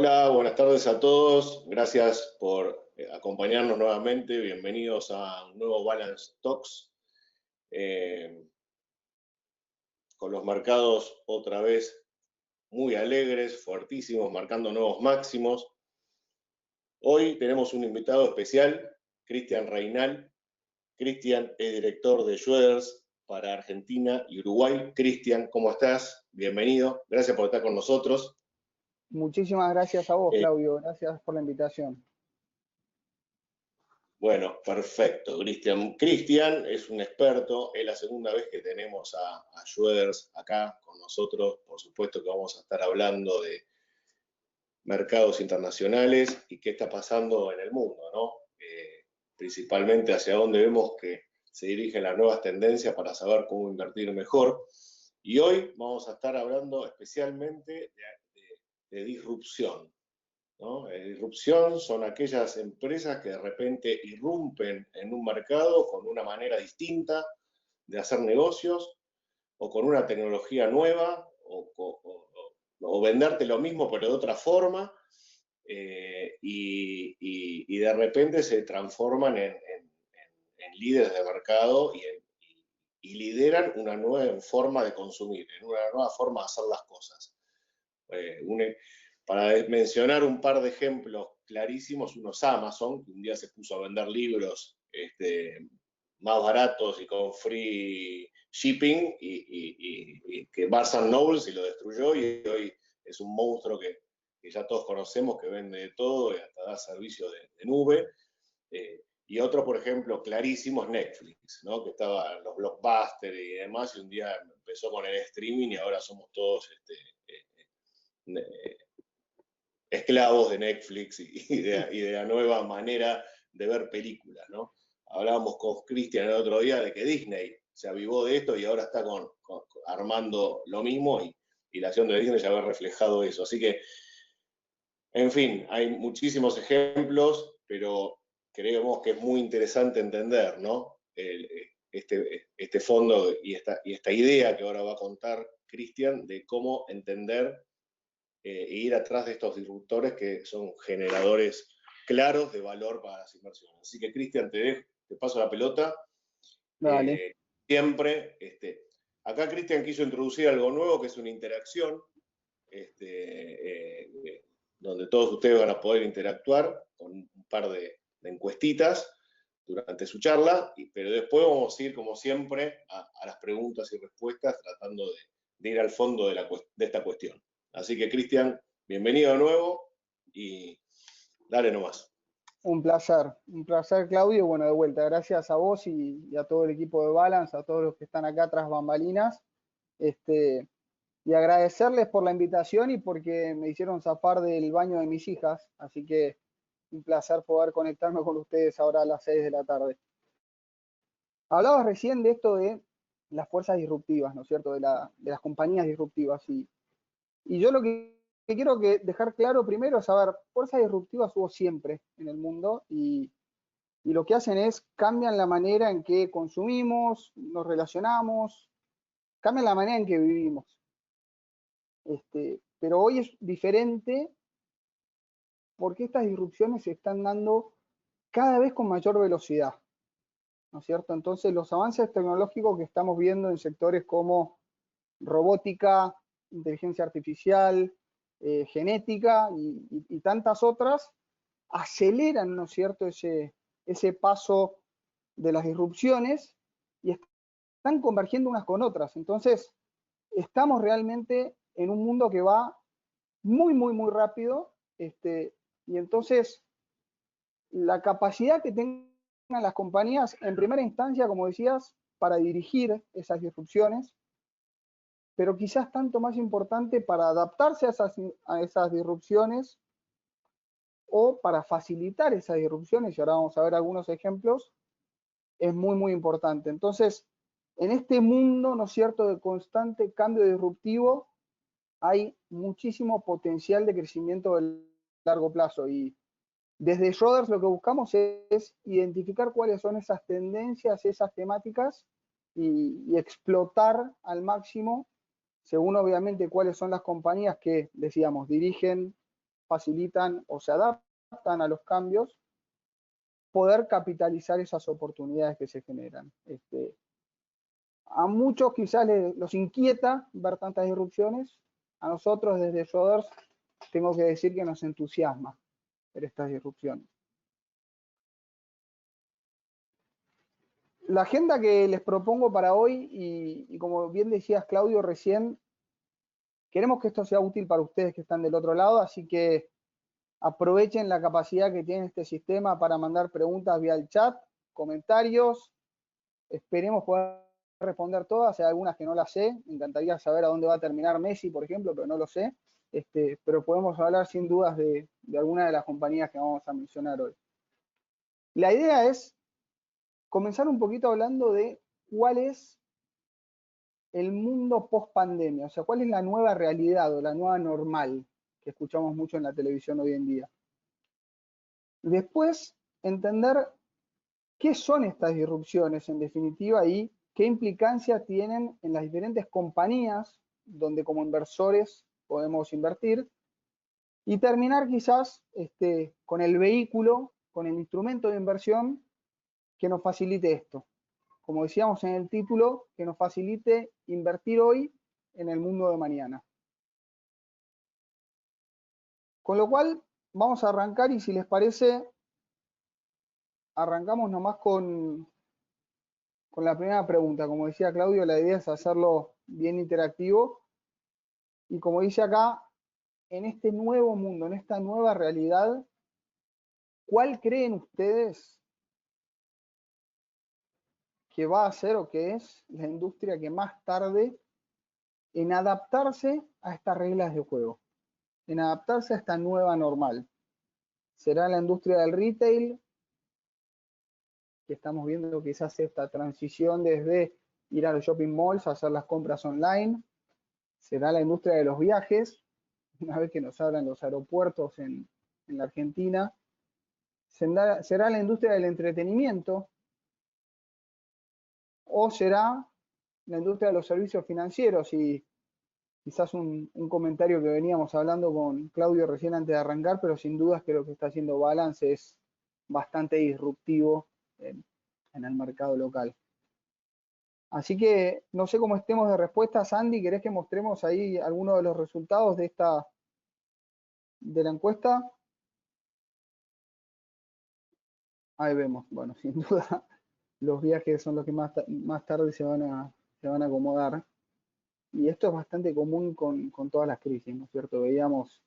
Hola, buenas tardes a todos. Gracias por acompañarnos nuevamente. Bienvenidos a un nuevo Balance Talks. Con los mercados otra vez muy alegres, fuertísimos, marcando nuevos máximos. Hoy tenemos un invitado especial, Cristian Reinal. Cristian es director de Schroders para Argentina y Uruguay. Cristian, ¿cómo estás? Bienvenido. Gracias por estar con nosotros. Muchísimas gracias a vos, Claudio. Gracias por la invitación. Bueno, perfecto, Cristian. Cristian es un experto, es la segunda vez que tenemos a Schroders acá con nosotros. Por supuesto que vamos a estar hablando de mercados internacionales y qué está pasando en el mundo, ¿no? Principalmente hacia dónde vemos que se dirigen las nuevas tendencias para saber cómo invertir mejor. Y hoy vamos a estar hablando especialmente de disrupción, ¿no? Disrupción son aquellas empresas que de repente irrumpen en un mercado con una manera distinta de hacer negocios o con una tecnología nueva o venderte lo mismo pero de otra forma y de repente se transforman en líderes de mercado y lideran una nueva forma de consumir, en una nueva forma de hacer las cosas. Para mencionar un par de ejemplos clarísimos, uno es Amazon, que un día se puso a vender libros más baratos y con free shipping, y que Barnes & Noble y lo destruyó, y hoy es un monstruo que ya todos conocemos, que vende de todo y hasta da servicio de nube. Y otro, por ejemplo, clarísimo es Netflix, ¿no? Que estaba en los blockbusters y demás, y un día empezó con el streaming y ahora somos todos esclavos de Netflix y de la nueva manera de ver películas, ¿no? Hablábamos con Cristian el otro día de que Disney se avivó de esto y ahora está armando lo mismo, y la acción de Disney ya había reflejado eso. Así que, en fin, hay muchísimos ejemplos, pero creemos que es muy interesante entender, ¿no? Este fondo y esta idea que ahora va a contar Cristian de cómo entender e ir atrás de estos disruptores que son generadores claros de valor para las inversiones. Así que, Cristian, te paso la pelota. Dale. Siempre, acá Cristian quiso introducir algo nuevo, que es una interacción, donde todos ustedes van a poder interactuar con un par de encuestitas durante su charla, pero después vamos a ir, como siempre, a las preguntas y respuestas, tratando de ir al fondo de esta cuestión. Así que, Cristian, bienvenido de nuevo y dale nomás. Un placer, Claudio. Bueno, de vuelta, gracias a vos y a todo el equipo de Balance, a todos los que están acá tras bambalinas. Y agradecerles por la invitación y porque me hicieron zafar del baño de mis hijas. Así que un placer poder conectarme con ustedes ahora a las 6 de la tarde. Hablabas recién de esto de las fuerzas disruptivas, ¿no es cierto? De las compañías disruptivas. Y yo lo que quiero dejar claro primero es saber, fuerzas disruptivas hubo siempre en el mundo y lo que hacen es cambian la manera en que consumimos, nos relacionamos, cambian la manera en que vivimos. Pero hoy es diferente porque estas disrupciones se están dando cada vez con mayor velocidad, ¿no es cierto? Entonces los avances tecnológicos que estamos viendo en sectores como robótica, inteligencia artificial, genética y tantas otras, aceleran, ¿no es cierto?, ese paso de las disrupciones y están convergiendo unas con otras. Entonces, estamos realmente en un mundo que va muy, muy, muy rápido, y entonces la capacidad que tengan las compañías, en primera instancia, como decías, para dirigir esas disrupciones, pero quizás tanto más importante para adaptarse a esas disrupciones o para facilitar esas disrupciones, y ahora vamos a ver algunos ejemplos, es muy, muy importante. Entonces, en este mundo, ¿no es cierto?, de constante cambio disruptivo, hay muchísimo potencial de crecimiento a largo plazo. Y desde Schroders lo que buscamos es identificar cuáles son esas tendencias, esas temáticas, y explotar al máximo, según obviamente cuáles son las compañías que, decíamos, dirigen facilitan o se adaptan a los cambios, poder capitalizar esas oportunidades que se generan. A muchos quizás los inquieta ver tantas disrupciones, a nosotros desde Schroders tengo que decir que nos entusiasma ver estas disrupciones. La agenda que les propongo para hoy, y como bien decías Claudio recién, queremos que esto sea útil para ustedes que están del otro lado, así que aprovechen la capacidad que tiene este sistema para mandar preguntas vía el chat, comentarios. Esperemos poder responder todas. Hay algunas que no las sé. Me encantaría saber a dónde va a terminar Messi, por ejemplo, pero no lo sé. Pero podemos hablar sin dudas de alguna de las compañías que vamos a mencionar hoy. La idea es comenzar un poquito hablando de cuál es el mundo post pandemia, o sea, cuál es la nueva realidad o la nueva normal que escuchamos mucho en la televisión hoy en día. Después, entender qué son estas disrupciones en definitiva y qué implicancia tienen en las diferentes compañías donde como inversores podemos invertir. Y terminar quizás con el vehículo, con el instrumento de inversión que nos facilite esto. Como decíamos en el título, que nos facilite invertir hoy en el mundo de mañana. Con lo cual, vamos a arrancar y si les parece, arrancamos nomás con la primera pregunta. Como decía Claudio, la idea es hacerlo bien interactivo. Y como dice acá, en este nuevo mundo, en esta nueva realidad, ¿cuál creen ustedes que va a ser o que es la industria que más tarde en adaptarse a estas reglas de juego, en adaptarse a esta nueva normal? ¿Será la industria del retail, que estamos viendo quizás esta transición desde ir a los shopping malls a hacer las compras online? ¿Será la industria de los viajes, una vez que nos abran los aeropuertos en la Argentina? ¿Será la industria del entretenimiento? ¿O será la industria de los servicios financieros? Y quizás un comentario que veníamos hablando con Claudio recién antes de arrancar, pero sin dudas que lo que está haciendo Balance es bastante disruptivo en el mercado local. Así que no sé cómo estemos de respuestas. Andy, ¿querés que mostremos ahí algunos de los resultados de la encuesta? Ahí vemos, bueno, sin duda los viajes son los que más tarde se van a acomodar. Y esto es bastante común con todas las crisis, ¿no es cierto? Veíamos,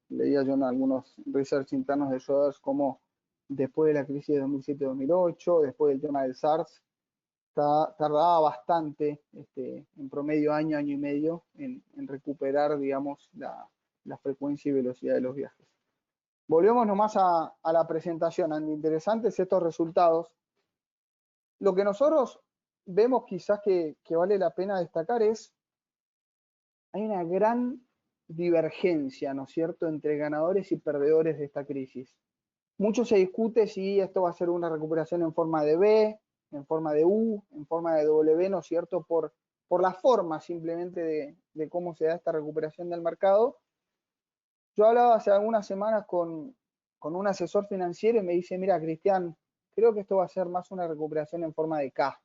leía yo en algunos research internos de Schroders como después de la crisis de 2007-2008, después del tema del SARS, tardaba bastante, en promedio año y medio, en recuperar, digamos, la frecuencia y velocidad de los viajes. Volvemos nomás a la presentación, Andy. Interesantes estos resultados. Lo que nosotros vemos quizás que vale la pena destacar es, hay una gran divergencia, ¿no es cierto?, entre ganadores y perdedores de esta crisis. Mucho se discute si esto va a ser una recuperación en forma de V, en forma de U, en forma de W, ¿no es cierto?, por la forma simplemente de cómo se da esta recuperación del mercado. Yo hablaba hace algunas semanas con un asesor financiero y me dice, mira, Cristian, creo que esto va a ser más una recuperación en forma de K.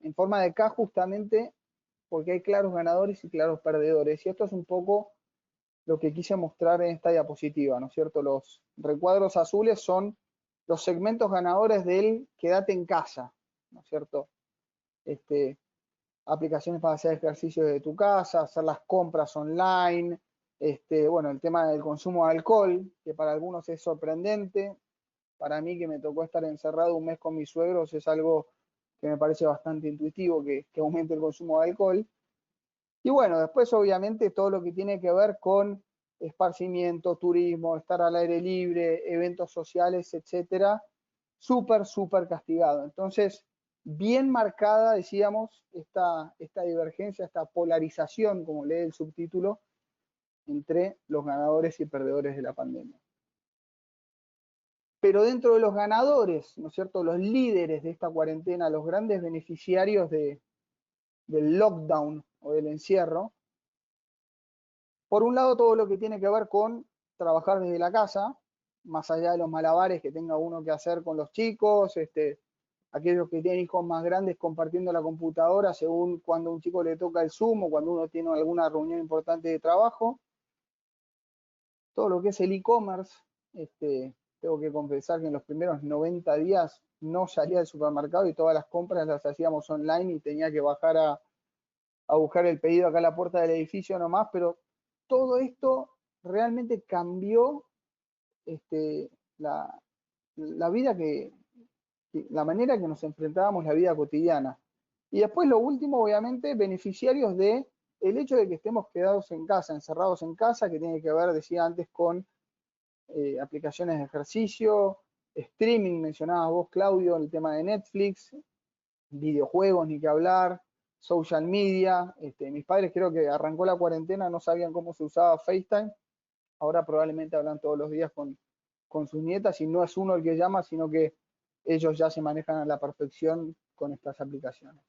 En forma de K justamente porque hay claros ganadores y claros perdedores. Y esto es un poco lo que quise mostrar en esta diapositiva, ¿no es cierto? Los recuadros azules son los segmentos ganadores del quédate en casa, ¿no es cierto? Aplicaciones para hacer ejercicios de tu casa, hacer las compras online, bueno, el tema del consumo de alcohol, que para algunos es sorprendente. Para mí, que me tocó estar encerrado un mes con mis suegros, es algo que me parece bastante intuitivo, que aumente el consumo de alcohol. Y bueno, después obviamente todo lo que tiene que ver con esparcimiento, turismo, estar al aire libre, eventos sociales, etcétera, súper castigado. Entonces, bien marcada, decíamos, esta divergencia, esta polarización, como lee el subtítulo, entre los ganadores y perdedores de la pandemia. Pero dentro de los ganadores, ¿no es cierto?, los líderes de esta cuarentena, los grandes beneficiarios del lockdown o del encierro, por un lado todo lo que tiene que ver con trabajar desde la casa, más allá de los malabares que tenga uno que hacer con los chicos, aquellos que tienen hijos más grandes compartiendo la computadora según cuando un chico le toca el Zoom o cuando uno tiene alguna reunión importante de trabajo. Todo lo que es el e-commerce, tengo que confesar que en los primeros 90 días no salía del supermercado y todas las compras las hacíamos online y tenía que bajar a buscar el pedido acá a la puerta del edificio nomás, pero todo esto realmente cambió la vida la manera que nos enfrentábamos la vida cotidiana. Y después lo último, obviamente, beneficiarios de el hecho de que estemos quedados en casa, encerrados en casa, que tiene que ver, decía antes, con aplicaciones de ejercicio, streaming, mencionabas vos, Claudio, el tema de Netflix, videojuegos, ni que hablar, social media. Mis padres creo que arrancó la cuarentena, no sabían cómo se usaba FaceTime, ahora probablemente hablan todos los días con sus nietas y no es uno el que llama, sino que ellos ya se manejan a la perfección con estas aplicaciones.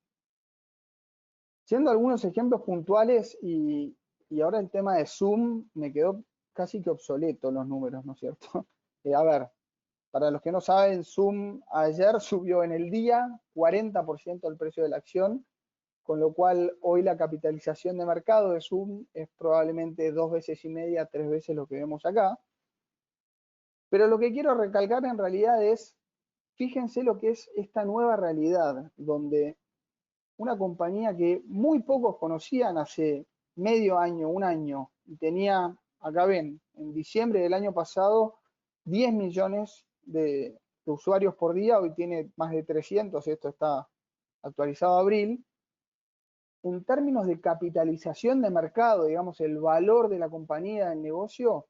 Siendo algunos ejemplos puntuales y ahora el tema de Zoom me quedó casi que obsoleto los números, ¿no es cierto? A ver, para los que no saben, Zoom ayer subió en el día 40% el precio de la acción, con lo cual hoy la capitalización de mercado de Zoom es probablemente 2 veces y media, 3 veces lo que vemos acá. Pero lo que quiero recalcar en realidad es, fíjense lo que es esta nueva realidad, donde una compañía que muy pocos conocían hace medio año, un año, y tenía, acá ven, en diciembre del año pasado, 10 millones de usuarios por día, hoy tiene más de 300, esto está actualizado a abril. En términos de capitalización de mercado, digamos, el valor de la compañía, del negocio,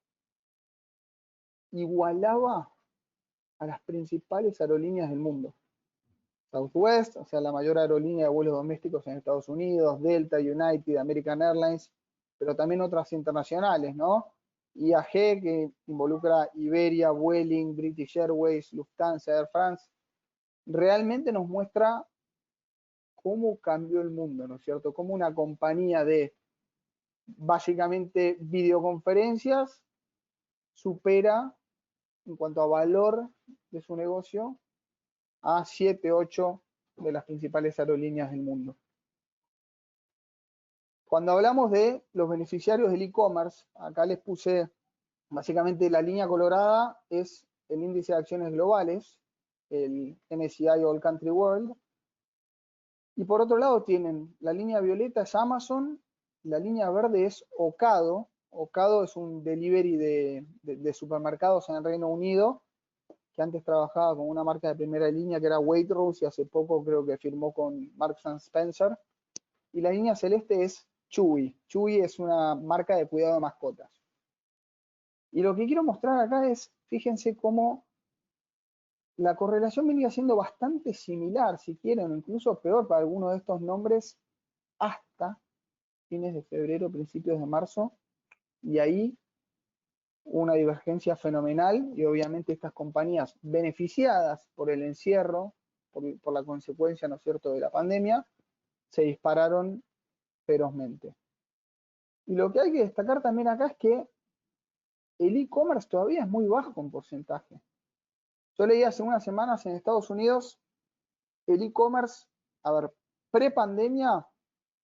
igualaba a las principales aerolíneas del mundo. Southwest, o sea, la mayor aerolínea de vuelos domésticos en Estados Unidos, Delta, United, American Airlines, pero también otras internacionales, ¿no? IAG, que involucra Iberia, Vueling, British Airways, Lufthansa, Air France, realmente nos muestra cómo cambió el mundo, ¿no es cierto? Cómo una compañía de básicamente videoconferencias supera en cuanto a valor de su negocio a 7, 8 de las principales aerolíneas del mundo. Cuando hablamos de los beneficiarios del e-commerce, acá les puse básicamente la línea colorada es el índice de acciones globales, el MSCI All Country World, y por otro lado tienen la línea violeta es Amazon, la línea verde es Ocado. Ocado es un delivery de supermercados en el Reino Unido, que antes trabajaba con una marca de primera línea que era Waitrose y hace poco creo que firmó con Marks & Spencer. Y la línea celeste es Chewy. Chewy es una marca de cuidado de mascotas. Y lo que quiero mostrar acá es, fíjense cómo la correlación venía siendo bastante similar, si quieren, o incluso peor para algunos de estos nombres, hasta fines de febrero, principios de marzo, y ahí una divergencia fenomenal y obviamente estas compañías beneficiadas por el encierro, por la consecuencia, ¿no es cierto?, de la pandemia, se dispararon ferozmente. Y lo que hay que destacar también acá es que el e-commerce todavía es muy bajo en porcentaje. Yo leí hace unas semanas en Estados Unidos, el e-commerce, a ver, pre-pandemia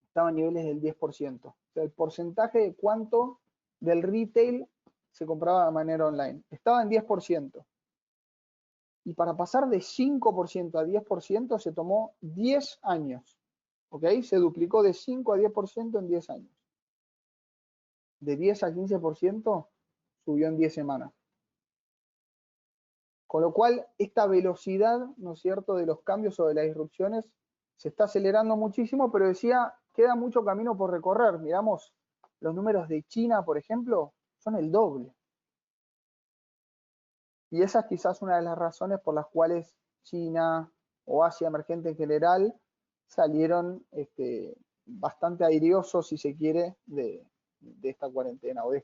estaba a niveles del 10%. O sea, el porcentaje de cuánto del retail se compraba de manera online. Estaba en 10%. Y para pasar de 5% a 10% se tomó 10 años. ¿Ok? Se duplicó de 5 a 10% en 10 años. De 10 a 15% subió en 10 semanas. Con lo cual, esta velocidad, ¿no es cierto?, de los cambios o de las disrupciones se está acelerando muchísimo, pero decía, queda mucho camino por recorrer. Miramos los números de China, por ejemplo, son el doble. Y esa es quizás una de las razones por las cuales China o Asia emergente en general salieron bastante airiosos, si se quiere, de esta cuarentena o de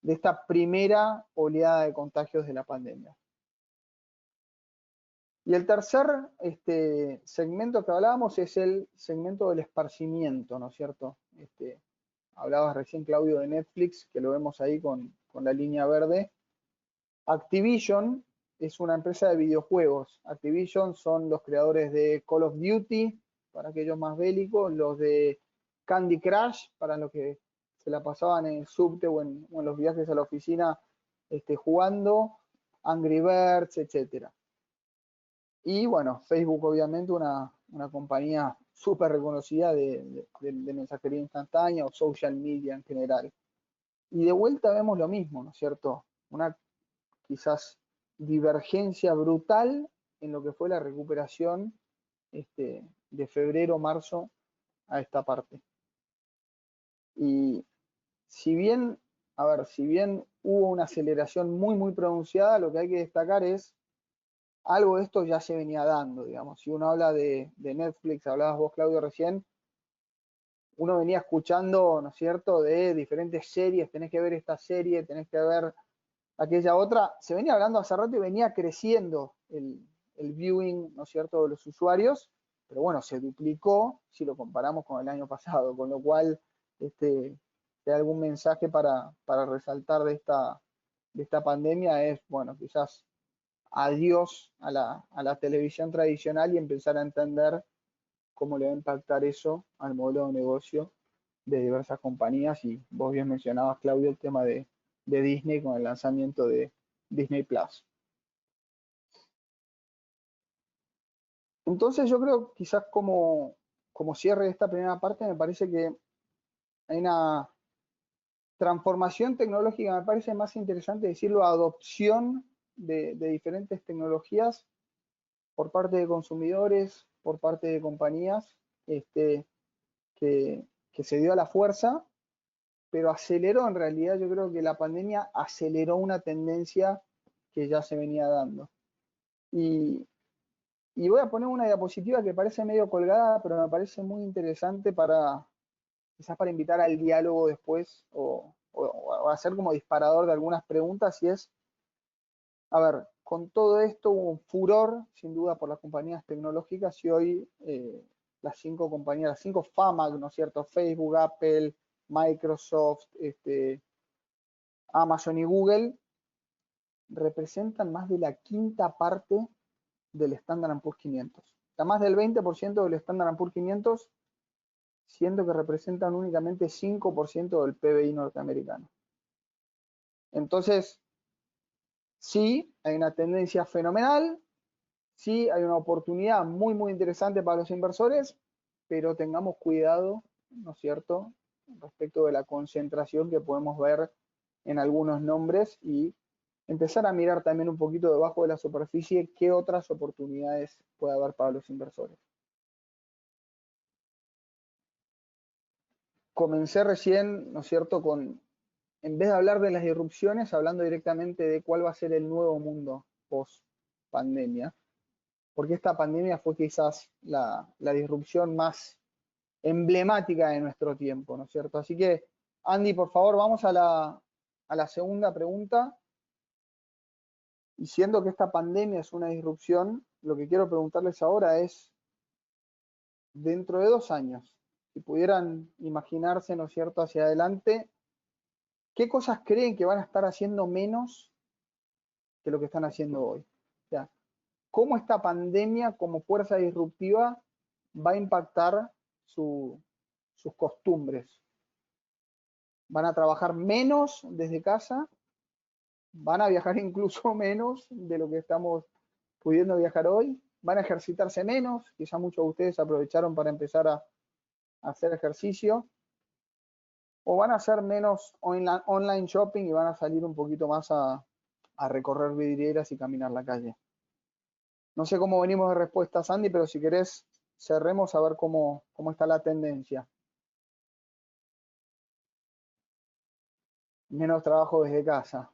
esta primera oleada de contagios de la pandemia. Y el tercer segmento que hablábamos es el segmento del esparcimiento, ¿no es cierto? Hablabas recién, Claudio, de Netflix, que lo vemos ahí con con la línea verde. Activision es una empresa de videojuegos. Activision son los creadores de Call of Duty, para aquellos más bélicos, los de Candy Crush, para los que se la pasaban en el subte o en los viajes a la oficina jugando, Angry Birds, etcétera. Y bueno, Facebook obviamente una compañía súper reconocida de mensajería instantánea o social media en general. Y de vuelta vemos lo mismo, ¿no es cierto? Una quizás divergencia brutal en lo que fue la recuperación de febrero, marzo a esta parte. Y si bien, si bien hubo una aceleración muy pronunciada, lo que hay que destacar es algo de esto ya se venía dando, digamos. Si uno habla de Netflix, hablabas vos, Claudio, recién, uno venía escuchando, ¿no es cierto?, de diferentes series, tenés que ver esta serie, tenés que ver aquella otra. Se venía hablando hace rato y venía creciendo el viewing, ¿no es cierto?, de los usuarios, pero bueno, se duplicó si lo comparamos con el año pasado, con lo cual, si hay algún mensaje para resaltar de esta pandemia es, bueno, quizás adiós a la televisión tradicional y empezar a entender cómo le va a impactar eso al modelo de negocio de diversas compañías. Y vos bien mencionabas, Claudio, el tema de Disney con el lanzamiento de Disney Plus. Entonces yo creo, quizás como cierre de esta primera parte, me parece que hay una transformación tecnológica, me parece más interesante decirlo, adopción de diferentes tecnologías por parte de consumidores, por parte de compañías, que se dio a la fuerza, pero aceleró en realidad, yo creo que la pandemia aceleró una tendencia que ya se venía dando. Y voy a poner una diapositiva que parece medio colgada, pero me parece muy interesante quizás para invitar al diálogo después o hacer como disparador de algunas preguntas, y es, a ver, con todo esto hubo un furor, sin duda, por las compañías tecnológicas, y hoy las 5 compañías, las 5 FAMAG, ¿no es cierto? Facebook, Apple, Microsoft, Amazon y Google, representan más de la quinta parte del Standard & Poor's 500. O sea, más del 20% del Standard & Poor's 500, siendo que representan únicamente 5% del PBI norteamericano. Entonces, sí, hay una tendencia fenomenal, sí, hay una oportunidad muy interesante para los inversores, pero tengamos cuidado, ¿no es cierto?, respecto de la concentración que podemos ver en algunos nombres y empezar a mirar también un poquito debajo de la superficie qué otras oportunidades puede haber para los inversores. Comencé recién, ¿no es cierto?, en vez de hablar de las disrupciones, hablando directamente de cuál va a ser el nuevo mundo post pandemia, porque esta pandemia fue quizás la disrupción más emblemática de nuestro tiempo, ¿no es cierto? Así que, Andy, por favor, vamos a la segunda pregunta. Y siendo que esta pandemia es una disrupción, lo que quiero preguntarles ahora es, dentro de 2 años, si pudieran imaginarse, ¿no es cierto?, hacia adelante, ¿qué cosas creen que van a estar haciendo menos que lo que están haciendo hoy? O sea, ¿cómo esta pandemia como fuerza disruptiva va a impactar sus costumbres? ¿Van a trabajar menos desde casa? ¿Van a viajar incluso menos de lo que estamos pudiendo viajar hoy? ¿Van a ejercitarse menos? Quizá muchos de ustedes aprovecharon para empezar a hacer ejercicio. ¿O van a hacer menos online shopping y van a salir un poquito más a recorrer vidrieras y caminar la calle? No sé cómo venimos de respuestas, Andy, pero si querés cerremos a ver cómo está la tendencia. Menos trabajo desde casa.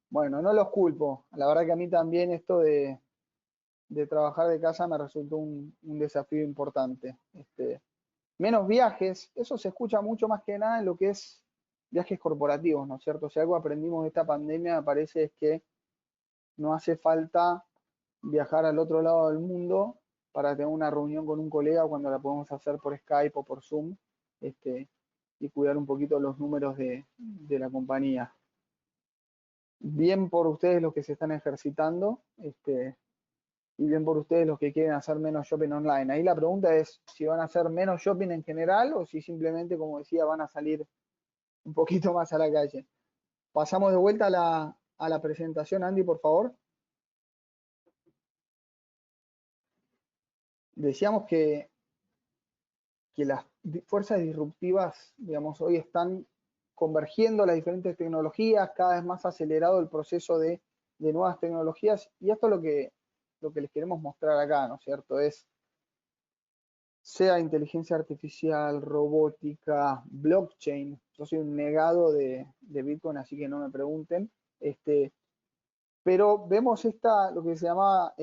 Bueno, no los culpo. La verdad que a mí también esto de trabajar de casa me resultó un desafío importante. Menos viajes, eso se escucha mucho más que nada en lo que es viajes corporativos, ¿no es cierto? Si algo aprendimos de esta pandemia, me parece, es que no hace falta viajar al otro lado del mundo para tener una reunión con un colega cuando la podemos hacer por Skype o por Zoom, y cuidar un poquito los números de la compañía. bien por ustedes los que se están ejercitando, y bien por ustedes los que quieren hacer menos shopping online. Ahí la pregunta es si van a hacer menos shopping en general o si simplemente, como decía, van a salir un poquito más a la calle. Pasamos de vuelta a la presentación, Andy, por favor. Decíamos que las fuerzas disruptivas, digamos, hoy están convergiendo las diferentes tecnologías, cada vez más acelerado el proceso de nuevas tecnologías, y esto es lo que les queremos mostrar acá, ¿no es cierto? Sea inteligencia artificial, robótica, blockchain. Yo soy un negado de Bitcoin, así que no me pregunten. Pero vemos lo que se llama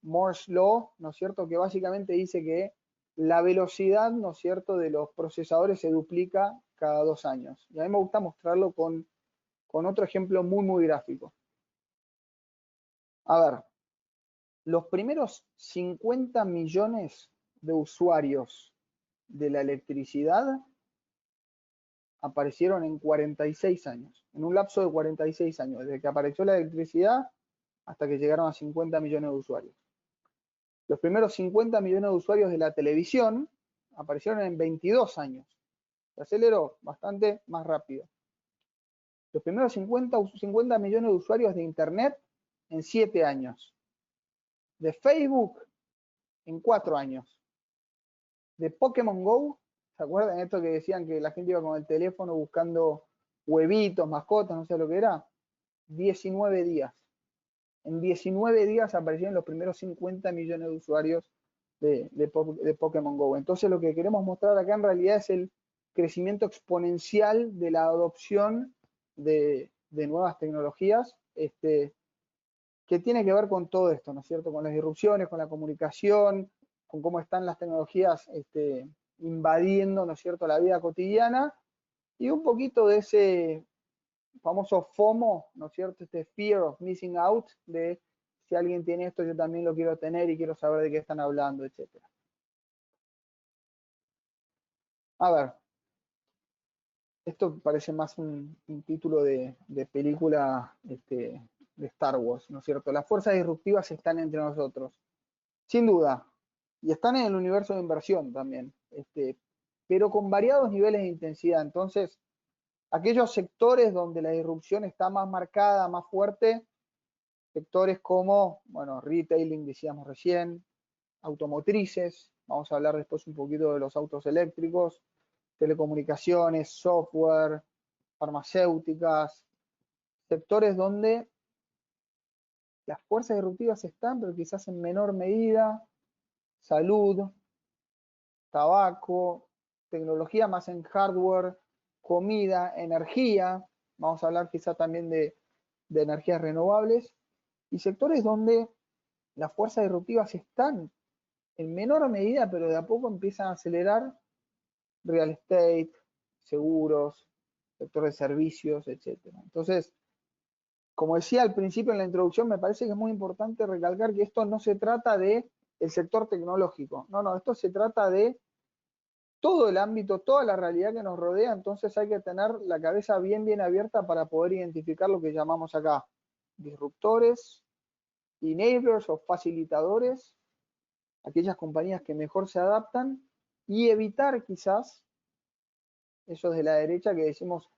Moore's Law, ¿no es cierto? Que básicamente dice que la velocidad, ¿no es cierto?, de los procesadores se duplica cada 2 años. Y a mí me gusta mostrarlo con otro ejemplo muy, muy gráfico. A ver, los primeros 50 millones de usuarios de la electricidad aparecieron en 46 años, en un lapso de 46 años, desde que apareció la electricidad hasta que llegaron a 50 millones de usuarios. Los primeros 50 millones de usuarios de la televisión aparecieron en 22 años. Se aceleró bastante más rápido. Los primeros 50 millones de usuarios de Internet en 7 años. De Facebook en 4 años. De Pokémon Go, ¿se acuerdan esto que decían que la gente iba con el teléfono buscando huevitos, mascotas, no sé lo que era? 19 días. En 19 días aparecieron los primeros 50 millones de usuarios de Pokémon Go. Entonces lo que queremos mostrar acá en realidad es el crecimiento exponencial de la adopción de nuevas tecnologías, que tiene que ver con todo esto, ¿no es cierto? Con las disrupciones, con la comunicación, con cómo están las tecnologías invadiendo, ¿no es cierto?, la vida cotidiana, y un poquito de ese famoso FOMO, ¿no es cierto?, fear of missing out, de si alguien tiene esto, yo también lo quiero tener y quiero saber de qué están hablando, etcétera. A ver, esto parece más un título de película de Star Wars, ¿no es cierto? Las fuerzas disruptivas están entre nosotros, sin duda, y están en el universo de inversión también, pero con variados niveles de intensidad. Entonces, aquellos sectores donde la disrupción está más marcada, más fuerte, sectores como, bueno, retailing, decíamos recién, automotrices, vamos a hablar después un poquito de los autos eléctricos, telecomunicaciones, software, farmacéuticas, sectores donde las fuerzas disruptivas están, pero quizás en menor medida, salud, tabaco, tecnología más en hardware, comida, energía, vamos a hablar quizás también de energías renovables, y sectores donde las fuerzas disruptivas están en menor medida, pero de a poco empiezan a acelerar: real estate, seguros, sector de servicios, etcétera. Entonces, como decía al principio en la introducción, me parece que es muy importante recalcar que esto no se trata de el sector tecnológico, no, esto se trata de todo el ámbito, toda la realidad que nos rodea. Entonces hay que tener la cabeza bien, bien abierta para poder identificar lo que llamamos acá disruptores, enablers o facilitadores, aquellas compañías que mejor se adaptan, y evitar quizás esos de la derecha que decimos,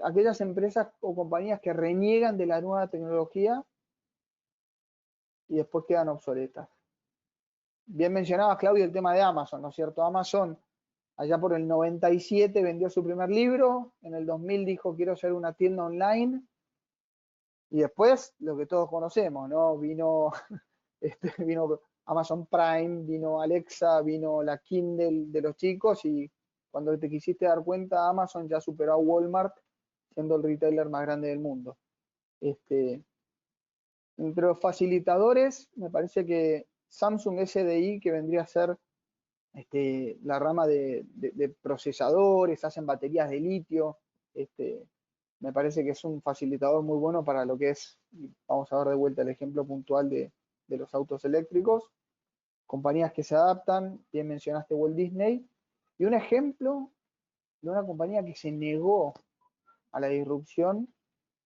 aquellas empresas o compañías que reniegan de la nueva tecnología y después quedan obsoletas. Bien mencionaba Claudio el tema de Amazon, ¿no es cierto? Amazon allá por el 97 vendió su primer libro, en el 2000 dijo quiero ser una tienda online, y después lo que todos conocemos, ¿no? Vino Amazon Prime, vino Alexa, vino la Kindle de los chicos, y cuando te quisiste dar cuenta, Amazon ya superó a Walmart, siendo el retailer más grande del mundo. Entre los facilitadores, me parece que Samsung SDI, que vendría a ser la rama de procesadores, hacen baterías de litio, me parece que es un facilitador muy bueno para lo que es, vamos a ver de vuelta el ejemplo puntual de los autos eléctricos. Compañías que se adaptan, bien mencionaste Walt Disney, y un ejemplo de una compañía que se negó a la disrupción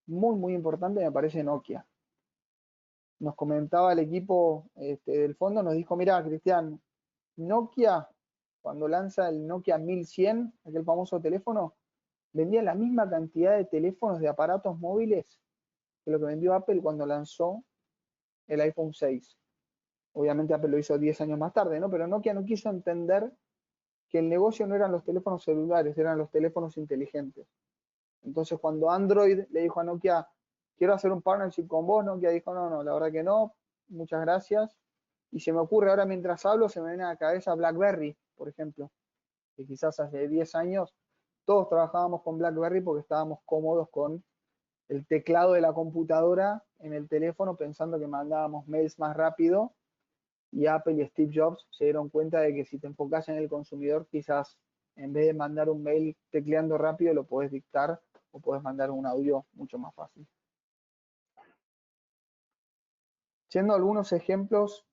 muy, muy importante me parece Nokia. Nos comentaba el equipo del fondo, nos dijo, mira, Cristian, Nokia, cuando lanza el Nokia 1100, aquel famoso teléfono, vendía la misma cantidad de teléfonos de aparatos móviles que lo que vendió Apple cuando lanzó el iPhone 6. Obviamente Apple lo hizo 10 años más tarde, ¿no? Pero Nokia no quiso entender que el negocio no eran los teléfonos celulares, eran los teléfonos inteligentes. Entonces, cuando Android le dijo a Nokia, quiero hacer un partnership con vos, Nokia dijo, no, no, la verdad que no, muchas gracias. Y se me ocurre ahora mientras hablo, se me viene a la cabeza BlackBerry, por ejemplo, que quizás hace 10 años todos trabajábamos con BlackBerry porque estábamos cómodos con el teclado de la computadora en el teléfono pensando que mandábamos mails más rápido, y Apple y Steve Jobs se dieron cuenta de que si te enfocas en el consumidor, quizás en vez de mandar un mail tecleando rápido, lo puedes dictar o puedes mandar un audio mucho más fácil. Siendo algunos ejemplos,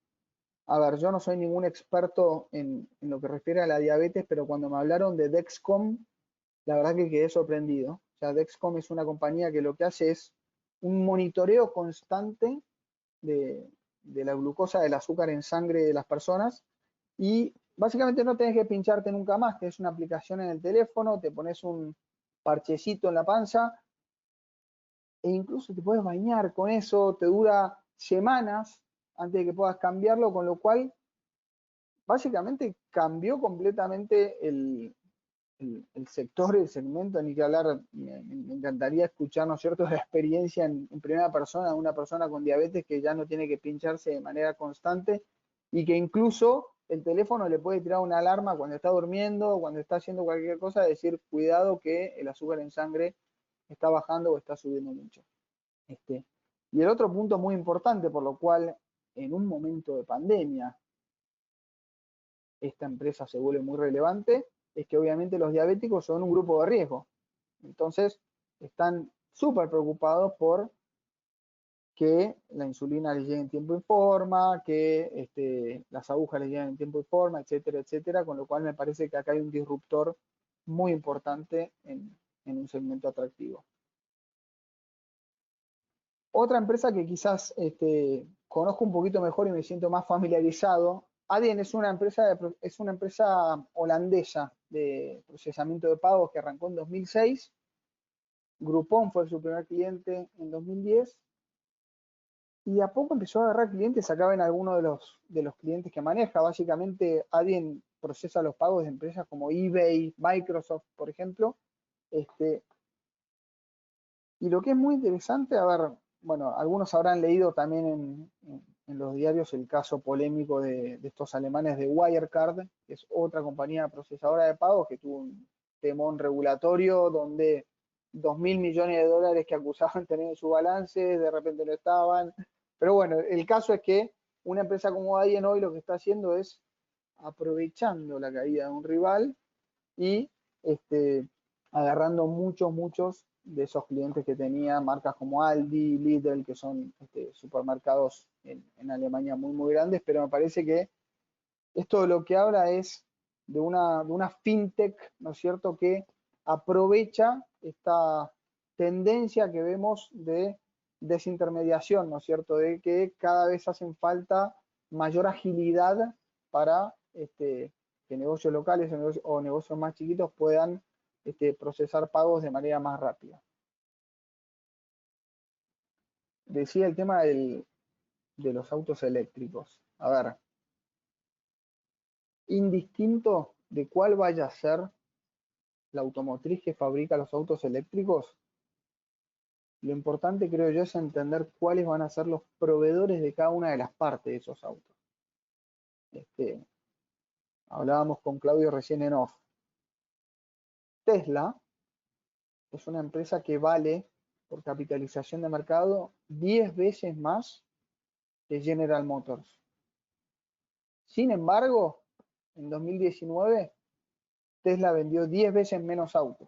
a ver, yo no soy ningún experto en lo que refiere a la diabetes, pero cuando me hablaron de Dexcom, la verdad que quedé sorprendido. O sea, Dexcom es una compañía que lo que hace es un monitoreo constante de la glucosa, del azúcar en sangre de las personas, y básicamente no tenés que pincharte nunca más, tenés una aplicación en el teléfono, te pones un parchecito en la panza e incluso te puedes bañar con eso, te dura semanas antes de que puedas cambiarlo, con lo cual básicamente cambió completamente el sector, el segmento, ni que hablar, me encantaría escuchar, ¿no es cierto?, la experiencia en primera persona de una persona con diabetes que ya no tiene que pincharse de manera constante y que incluso el teléfono le puede tirar una alarma cuando está durmiendo, cuando está haciendo cualquier cosa, decir, cuidado que el azúcar en sangre está bajando o está subiendo mucho. Y el otro punto muy importante, por lo cual en un momento de pandemia esta empresa se vuelve muy relevante, es que obviamente los diabéticos son un grupo de riesgo. Entonces, están súper preocupados por que la insulina les llegue en tiempo y forma, que las agujas les lleguen en tiempo y forma, etcétera, etcétera, con lo cual me parece que acá hay un disruptor muy importante en un segmento atractivo. Otra empresa que quizás conozco un poquito mejor y me siento más familiarizado, Adyen es una empresa holandesa de procesamiento de pagos que arrancó en 2006. Groupon fue su primer cliente en 2010 y a poco empezó a agarrar clientes acá en algunos de los clientes que maneja. Básicamente Adyen procesa los pagos de empresas como eBay, Microsoft, por ejemplo. Y lo que es muy interesante, a ver, bueno, algunos habrán leído también en los diarios el caso polémico de estos alemanes de Wirecard, que es otra compañía procesadora de pagos que tuvo un temón regulatorio donde 2.000 millones de dólares que acusaban tener en su balance, de repente no estaban. Pero bueno, el caso es que una empresa como Adyen hoy lo que está haciendo es aprovechando la caída de un rival y agarrando muchos de esos clientes que tenía, marcas como Aldi, Lidl, que son supermercados en Alemania muy grandes, pero me parece que esto de lo que habla es de una fintech, ¿no es cierto?, que aprovecha esta tendencia que vemos de desintermediación, ¿no es cierto?, de que cada vez hacen falta mayor agilidad para que negocios locales o negocios más chiquitos puedan procesar pagos de manera más rápida. Decía el tema de los autos eléctricos. A ver, indistinto de cuál vaya a ser la automotriz que fabrica los autos eléctricos, lo importante creo yo es entender cuáles van a ser los proveedores de cada una de las partes de esos autos. Hablábamos con Claudio recién en off. Tesla es una empresa que vale por capitalización de mercado 10 veces más que General Motors. Sin embargo, en 2019 Tesla vendió 10 veces menos autos.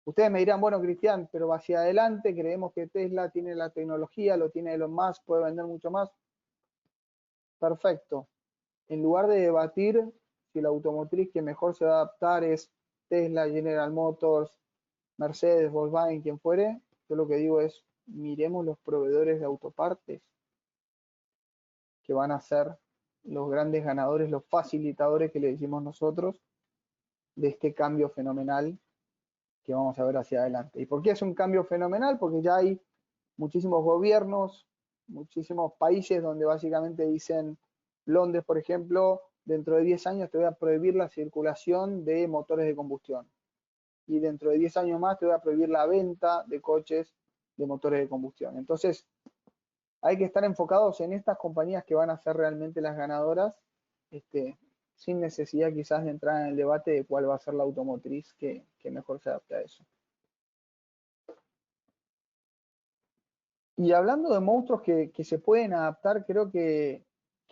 Ustedes me dirán, bueno, Cristian, pero hacia adelante creemos que Tesla tiene la tecnología, lo tiene Elon Musk, puede vender mucho más. Perfecto. En lugar de debatir si la automotriz que mejor se va a adaptar es Tesla, General Motors, Mercedes, Volkswagen, quien fuere, Yo lo que digo es, miremos los proveedores de autopartes que van a ser los grandes ganadores, los facilitadores que le decimos nosotros de este cambio fenomenal que vamos a ver hacia adelante. ¿Y por qué es un cambio fenomenal? Porque ya hay muchísimos gobiernos, muchísimos países donde básicamente dicen, Londres, por ejemplo, dentro de 10 años te voy a prohibir la circulación de motores de combustión. Y dentro de 10 años más te voy a prohibir la venta de coches de motores de combustión. Entonces, hay que estar enfocados en estas compañías que van a ser realmente las ganadoras, sin necesidad quizás de entrar en el debate de cuál va a ser la automotriz que mejor se adapte a eso. Y hablando de monstruos que se pueden adaptar, creo que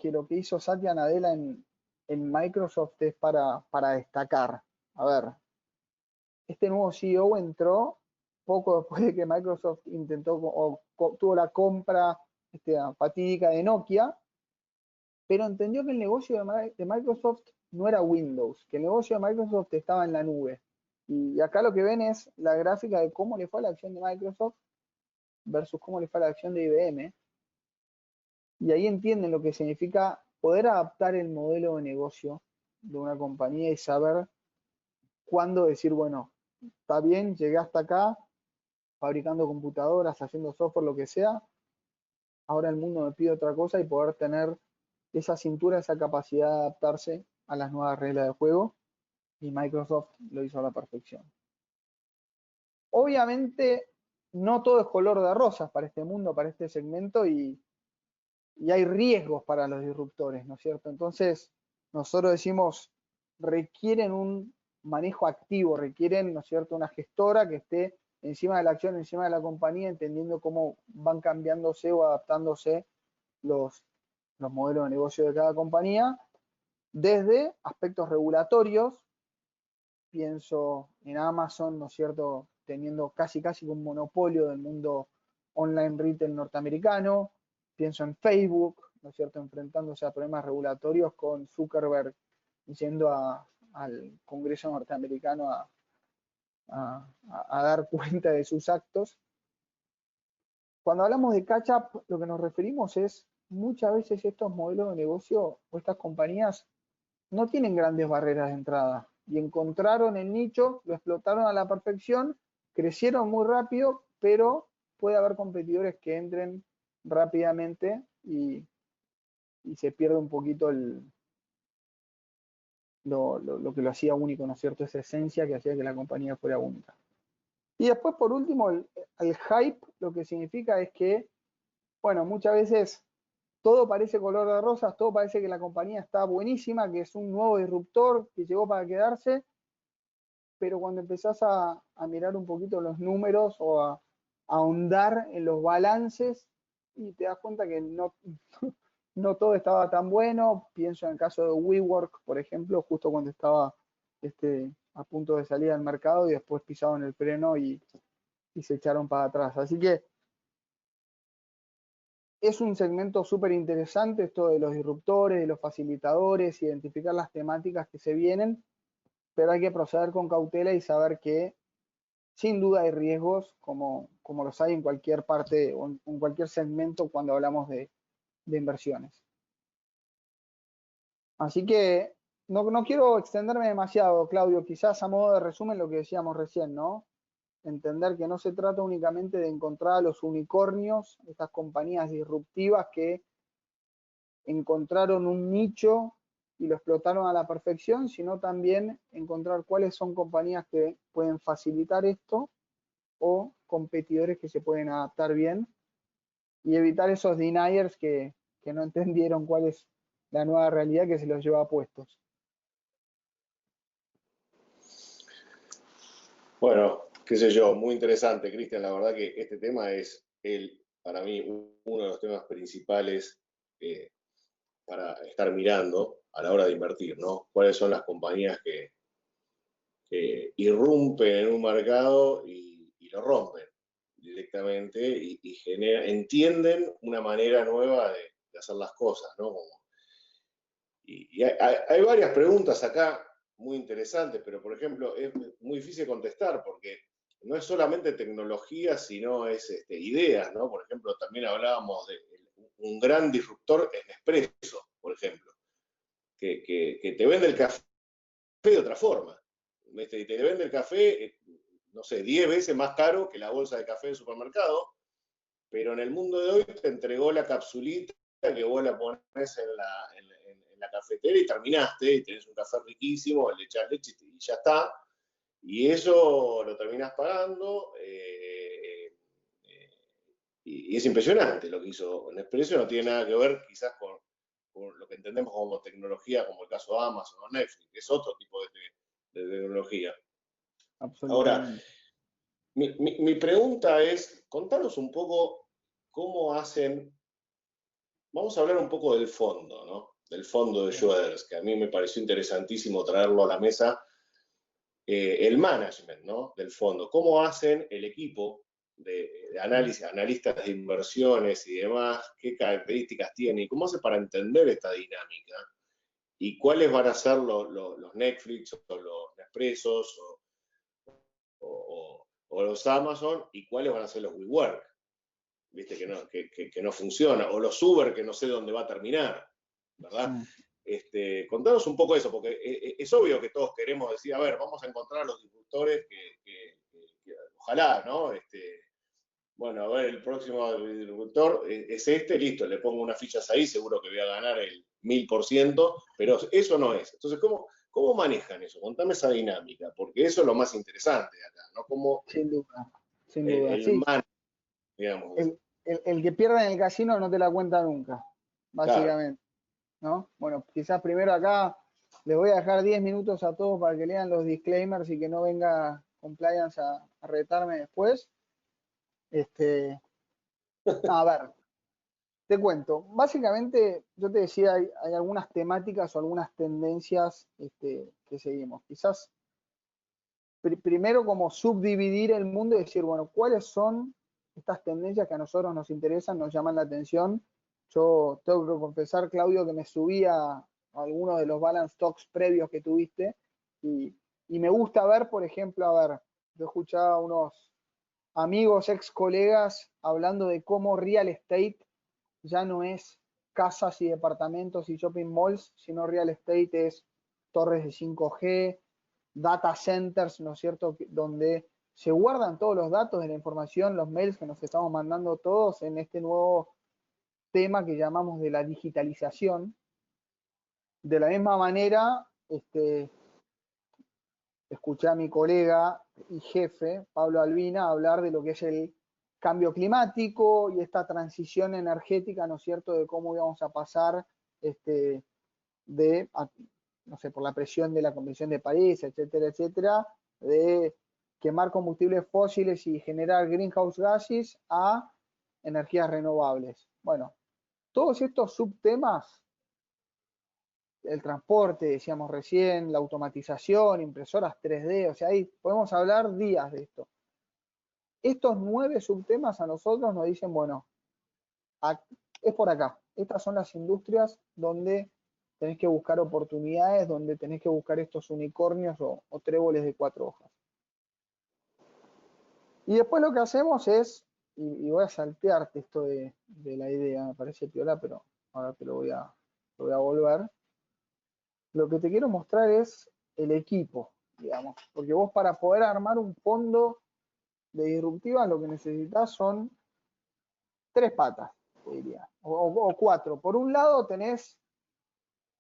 lo que hizo Satya Nadella en Microsoft es para destacar. A ver, este nuevo CEO entró poco después de que Microsoft tuvo la compra fatídica de Nokia, pero entendió que el negocio de Microsoft no era Windows, que el negocio de Microsoft estaba en la nube. Y acá lo que ven es la gráfica de cómo le fue a la acción de Microsoft versus cómo le fue a la acción de IBM. Y ahí entienden lo que significa poder adaptar el modelo de negocio de una compañía y saber cuándo decir, bueno, está bien, llegué hasta acá, fabricando computadoras, haciendo software, lo que sea, ahora el mundo me pide otra cosa y poder tener esa cintura, esa capacidad de adaptarse a las nuevas reglas del juego, y Microsoft lo hizo a la perfección. Obviamente, no todo es color de rosas para este mundo, para este segmento, y hay riesgos para los disruptores, ¿no es cierto? Entonces, nosotros decimos, requieren un manejo activo, requieren, ¿no es cierto?, una gestora que esté encima de la acción, encima de la compañía, entendiendo cómo van cambiándose o adaptándose los modelos de negocio de cada compañía, desde aspectos regulatorios. Pienso en Amazon, ¿no es cierto?, teniendo casi un monopolio del mundo online retail norteamericano. Pienso en Facebook, ¿no es cierto?, enfrentándose a problemas regulatorios con Zuckerberg yendo al Congreso norteamericano a dar cuenta de sus actos. Cuando hablamos de catch-up, lo que nos referimos es, muchas veces estos modelos de negocio o estas compañías no tienen grandes barreras de entrada y encontraron el nicho, lo explotaron a la perfección, crecieron muy rápido, pero puede haber competidores que entren rápidamente y se pierde un poquito lo que lo hacía único, ¿no es cierto? Esa esencia que hacía que la compañía fuera única. Y después, por último, el hype, lo que significa es que, bueno, muchas veces todo parece color de rosas, todo parece que la compañía está buenísima, que es un nuevo disruptor que llegó para quedarse, pero cuando empezás a mirar un poquito los números o a ahondar en los balances, y te das cuenta que no todo estaba tan bueno. Pienso en el caso de WeWork, por ejemplo, justo cuando estaba a punto de salir al mercado y después pisaron el freno y se echaron para atrás. Así que es un segmento súper interesante esto de los disruptores, de los facilitadores, identificar las temáticas que se vienen, pero hay que proceder con cautela y saber que sin duda hay riesgos, como los hay en cualquier parte o en cualquier segmento cuando hablamos de inversiones. Así que no quiero extenderme demasiado, Claudio, quizás a modo de resumen lo que decíamos recién, ¿no? Entender que no se trata únicamente de encontrar a los unicornios, estas compañías disruptivas que encontraron un nicho y lo explotaron a la perfección, sino también encontrar cuáles son compañías que pueden facilitar esto o competidores que se pueden adaptar bien y evitar esos deniers que no entendieron cuál es la nueva realidad que se los lleva puestos. Bueno, qué sé yo, muy interesante, Cristian. La verdad que este tema es, para mí, uno de los temas principales para estar mirando a la hora de invertir, ¿no? ¿Cuáles son las compañías que irrumpen en un mercado y lo rompen directamente y entienden una manera nueva de hacer las cosas, ¿no? Y hay varias preguntas acá muy interesantes, pero por ejemplo es muy difícil contestar porque no es solamente tecnología, sino es ideas, ¿no? Por ejemplo, también hablábamos de un gran disruptor es Nespresso, por ejemplo, que te vende el café de otra forma. Y te vende el café, no sé, 10 veces más caro que la bolsa de café del supermercado, pero en el mundo de hoy te entregó la capsulita que vos la pones en la cafetera y terminaste, y tenés un café riquísimo, le echás leche y ya está. Y eso lo terminás pagando. Y es impresionante lo que hizo Nespresso, no tiene nada que ver quizás con lo que entendemos como tecnología, como el caso de Amazon o Netflix, que es otro tipo de tecnología. Ahora, Absolutamente. mi pregunta es, contanos un poco cómo hacen, vamos a hablar un poco del fondo, ¿no? Del fondo de Bien. Schroders, que a mí me pareció interesantísimo traerlo a la mesa, el management, ¿no? Del fondo, cómo hacen el equipo de análisis, analistas de inversiones y demás, qué características tiene y cómo hace para entender esta dinámica y cuáles van a ser los Netflix o los Nespressos o los Amazon y cuáles van a ser los WeWork, viste que no funciona, o los Uber que no sé dónde va a terminar, ¿verdad? Mm. Contanos un poco eso, porque es obvio que todos queremos decir, a ver, vamos a encontrar a los disruptores que ojalá, ¿no? Bueno, a ver, el próximo disruptor es listo, le pongo unas fichas ahí, seguro que voy a ganar el 1000%, pero eso no es. Entonces, ¿cómo manejan eso? Contame esa dinámica, porque eso es lo más interesante de acá, ¿no? Como Sin duda, sin duda. el Sí, man, digamos. el que pierde en el casino no te la cuenta nunca, Claro, básicamente, ¿no? Bueno, quizás primero acá les voy a dejar 10 minutos a todos para que lean los disclaimers y que no venga compliance a retarme después. Este, a ver, te cuento. Básicamente, yo te decía, hay algunas temáticas o algunas tendencias que seguimos. Quizás primero como subdividir el mundo y decir, bueno, ¿cuáles son estas tendencias que a nosotros nos interesan, nos llaman la atención? Yo tengo que confesar, Claudio, que me subí a algunos de los balance talks previos que tuviste y me gusta ver, por ejemplo, a ver, yo escuchaba a unos amigos, ex colegas, hablando de cómo real estate ya no es casas y departamentos y shopping malls, sino real estate es torres de 5G, data centers, ¿no es cierto?, donde se guardan todos los datos de la información, los mails que nos estamos mandando todos en este nuevo tema que llamamos de la digitalización. De la misma manera, escuché a mi colega y jefe, Pablo Albina, hablar de lo que es el cambio climático y esta transición energética, ¿no es cierto?, de cómo íbamos a pasar no sé, por la presión de la Convención de París, etcétera, etcétera, de quemar combustibles fósiles y generar greenhouse gases a energías renovables. Bueno, todos estos subtemas, el transporte, decíamos recién, la automatización, impresoras 3D, o sea, ahí podemos hablar días de esto. Estos 9 subtemas a nosotros nos dicen, bueno, es por acá. Estas son las industrias donde tenés que buscar oportunidades, donde tenés que buscar estos unicornios o tréboles de 4 hojas. Y después lo que hacemos es, y voy a saltearte esto de la idea, me parece piola, pero ahora te lo voy a volver. Lo que te quiero mostrar es el equipo, digamos, porque vos para poder armar un fondo de disruptivas lo que necesitas son 3 patas, te diría, o 4. Por un lado tenés,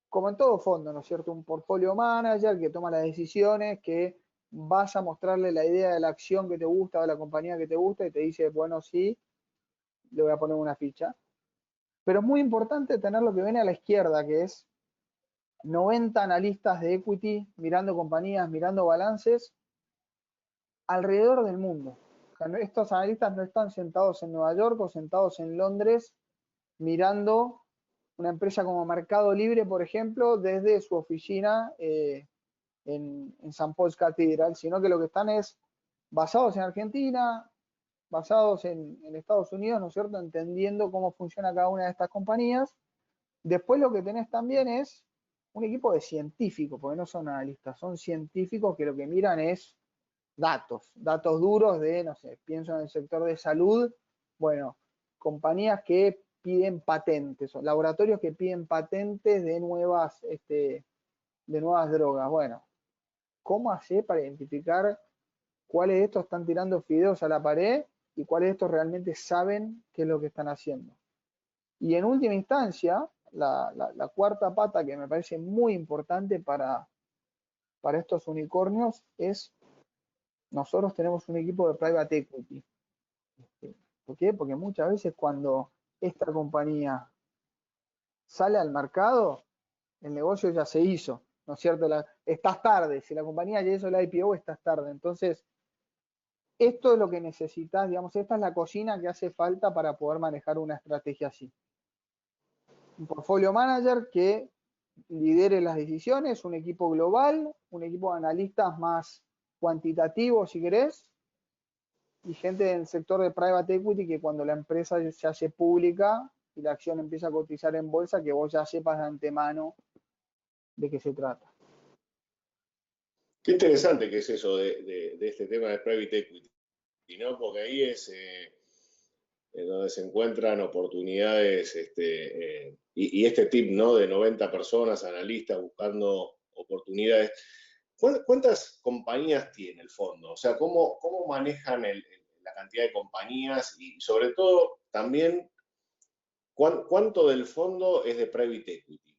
como en todo fondo, ¿no es cierto?, un portfolio manager que toma las decisiones, que vas a mostrarle la idea de la acción que te gusta o de la compañía que te gusta y te dice, bueno, sí, le voy a poner una ficha. Pero es muy importante tener lo que viene a la izquierda, que es 90 analistas de equity mirando compañías, mirando balances alrededor del mundo. O sea, estos analistas no están sentados en Nueva York o sentados en Londres mirando una empresa como Mercado Libre, por ejemplo, desde su oficina en San Paul's Cathedral, sino que lo que están es basados en Argentina, basados en Estados Unidos, ¿no es cierto?, entendiendo cómo funciona cada una de estas compañías. Después lo que tenés también es un equipo de científicos, porque no son analistas, son científicos que lo que miran es datos duros de, no sé, pienso en el sector de salud, bueno, compañías que piden patentes, o laboratorios que piden patentes de nuevas drogas. Bueno, ¿cómo hacer para identificar cuáles de estos están tirando fideos a la pared y cuáles de estos realmente saben qué es lo que están haciendo? Y en última instancia, la cuarta pata que me parece muy importante para estos unicornios es, nosotros tenemos un equipo de private equity. ¿Por qué? Porque muchas veces cuando esta compañía sale al mercado, el negocio ya se hizo, ¿no es cierto? Estás tarde, si la compañía ya hizo la IPO, estás tarde. Entonces, esto es lo que necesitas, digamos, esta es la cocina que hace falta para poder manejar una estrategia así. Un portfolio manager que lidere las decisiones, un equipo global, un equipo de analistas más cuantitativos, si querés, y gente del sector de private equity que cuando la empresa se hace pública y la acción empieza a cotizar en bolsa, que vos ya sepas de antemano de qué se trata. Qué interesante que es eso de este tema de private equity, ¿no? Porque ahí es donde se encuentran oportunidades, y este tip, ¿no? De 90 personas, analistas buscando oportunidades. ¿Cuántas compañías tiene el fondo? O sea, ¿cómo manejan la cantidad de compañías? Y sobre todo, también, ¿cuánto del fondo es de private equity?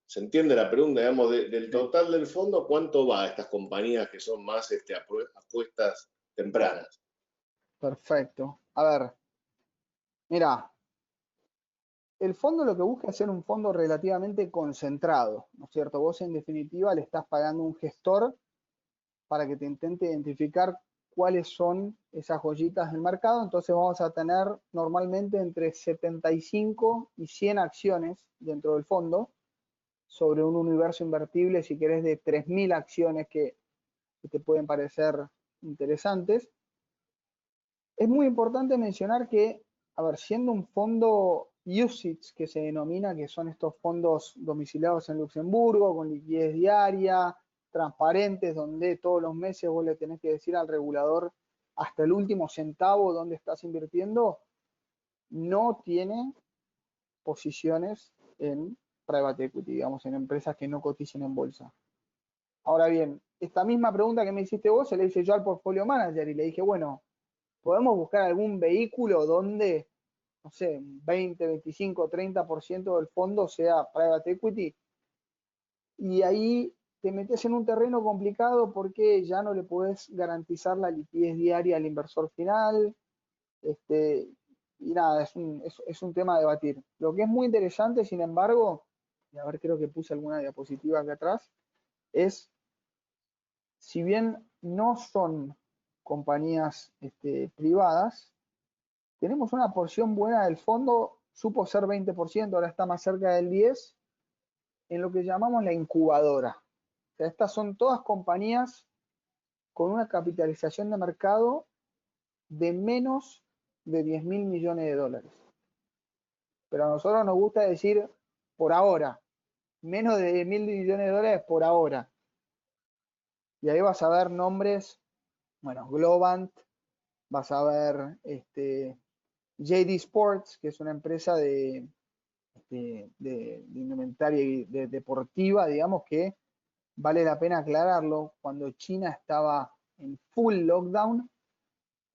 ¿Se entiende la pregunta? Digamos, del total del fondo, ¿cuánto va a estas compañías que son más apuestas tempranas? Perfecto. A ver, mira, el fondo lo que busca es ser un fondo relativamente concentrado, ¿no es cierto? Vos en definitiva le estás pagando un gestor para que te intente identificar cuáles son esas joyitas del mercado. Entonces vamos a tener normalmente entre 75 y 100 acciones dentro del fondo sobre un universo invertible, si querés, de 3.000 acciones que te pueden parecer interesantes. Es muy importante mencionar que, a ver, siendo un fondo UCITS, que se denomina, que son estos fondos domiciliados en Luxemburgo, con liquidez diaria, transparentes, donde todos los meses vos le tenés que decir al regulador hasta el último centavo dónde estás invirtiendo, no tiene posiciones en private equity, digamos, en empresas que no coticen en bolsa. Ahora bien, esta misma pregunta que me hiciste vos, se la hice yo al portfolio manager y le dije, bueno, podemos buscar algún vehículo donde, no sé, 20, 25, 30% del fondo sea private equity. Y ahí te metes en un terreno complicado porque ya no le podés garantizar la liquidez diaria al inversor final. Y nada, es un tema a debatir. Lo que es muy interesante, sin embargo, y a ver, creo que puse alguna diapositiva acá atrás, es, si bien no son compañías privadas, tenemos una porción buena del fondo, supo ser 20%, ahora está más cerca del 10%, en lo que llamamos la incubadora. O sea, estas son todas compañías con una capitalización de mercado de menos de 10.000 millones de dólares. Pero a nosotros nos gusta decir por ahora, menos de 10.000 millones de dólares por ahora. Y ahí vas a ver nombres, bueno, Globant, vas a ver JD Sports, que es una empresa de indumentaria deportiva, digamos, que vale la pena aclararlo. Cuando China estaba en full lockdown,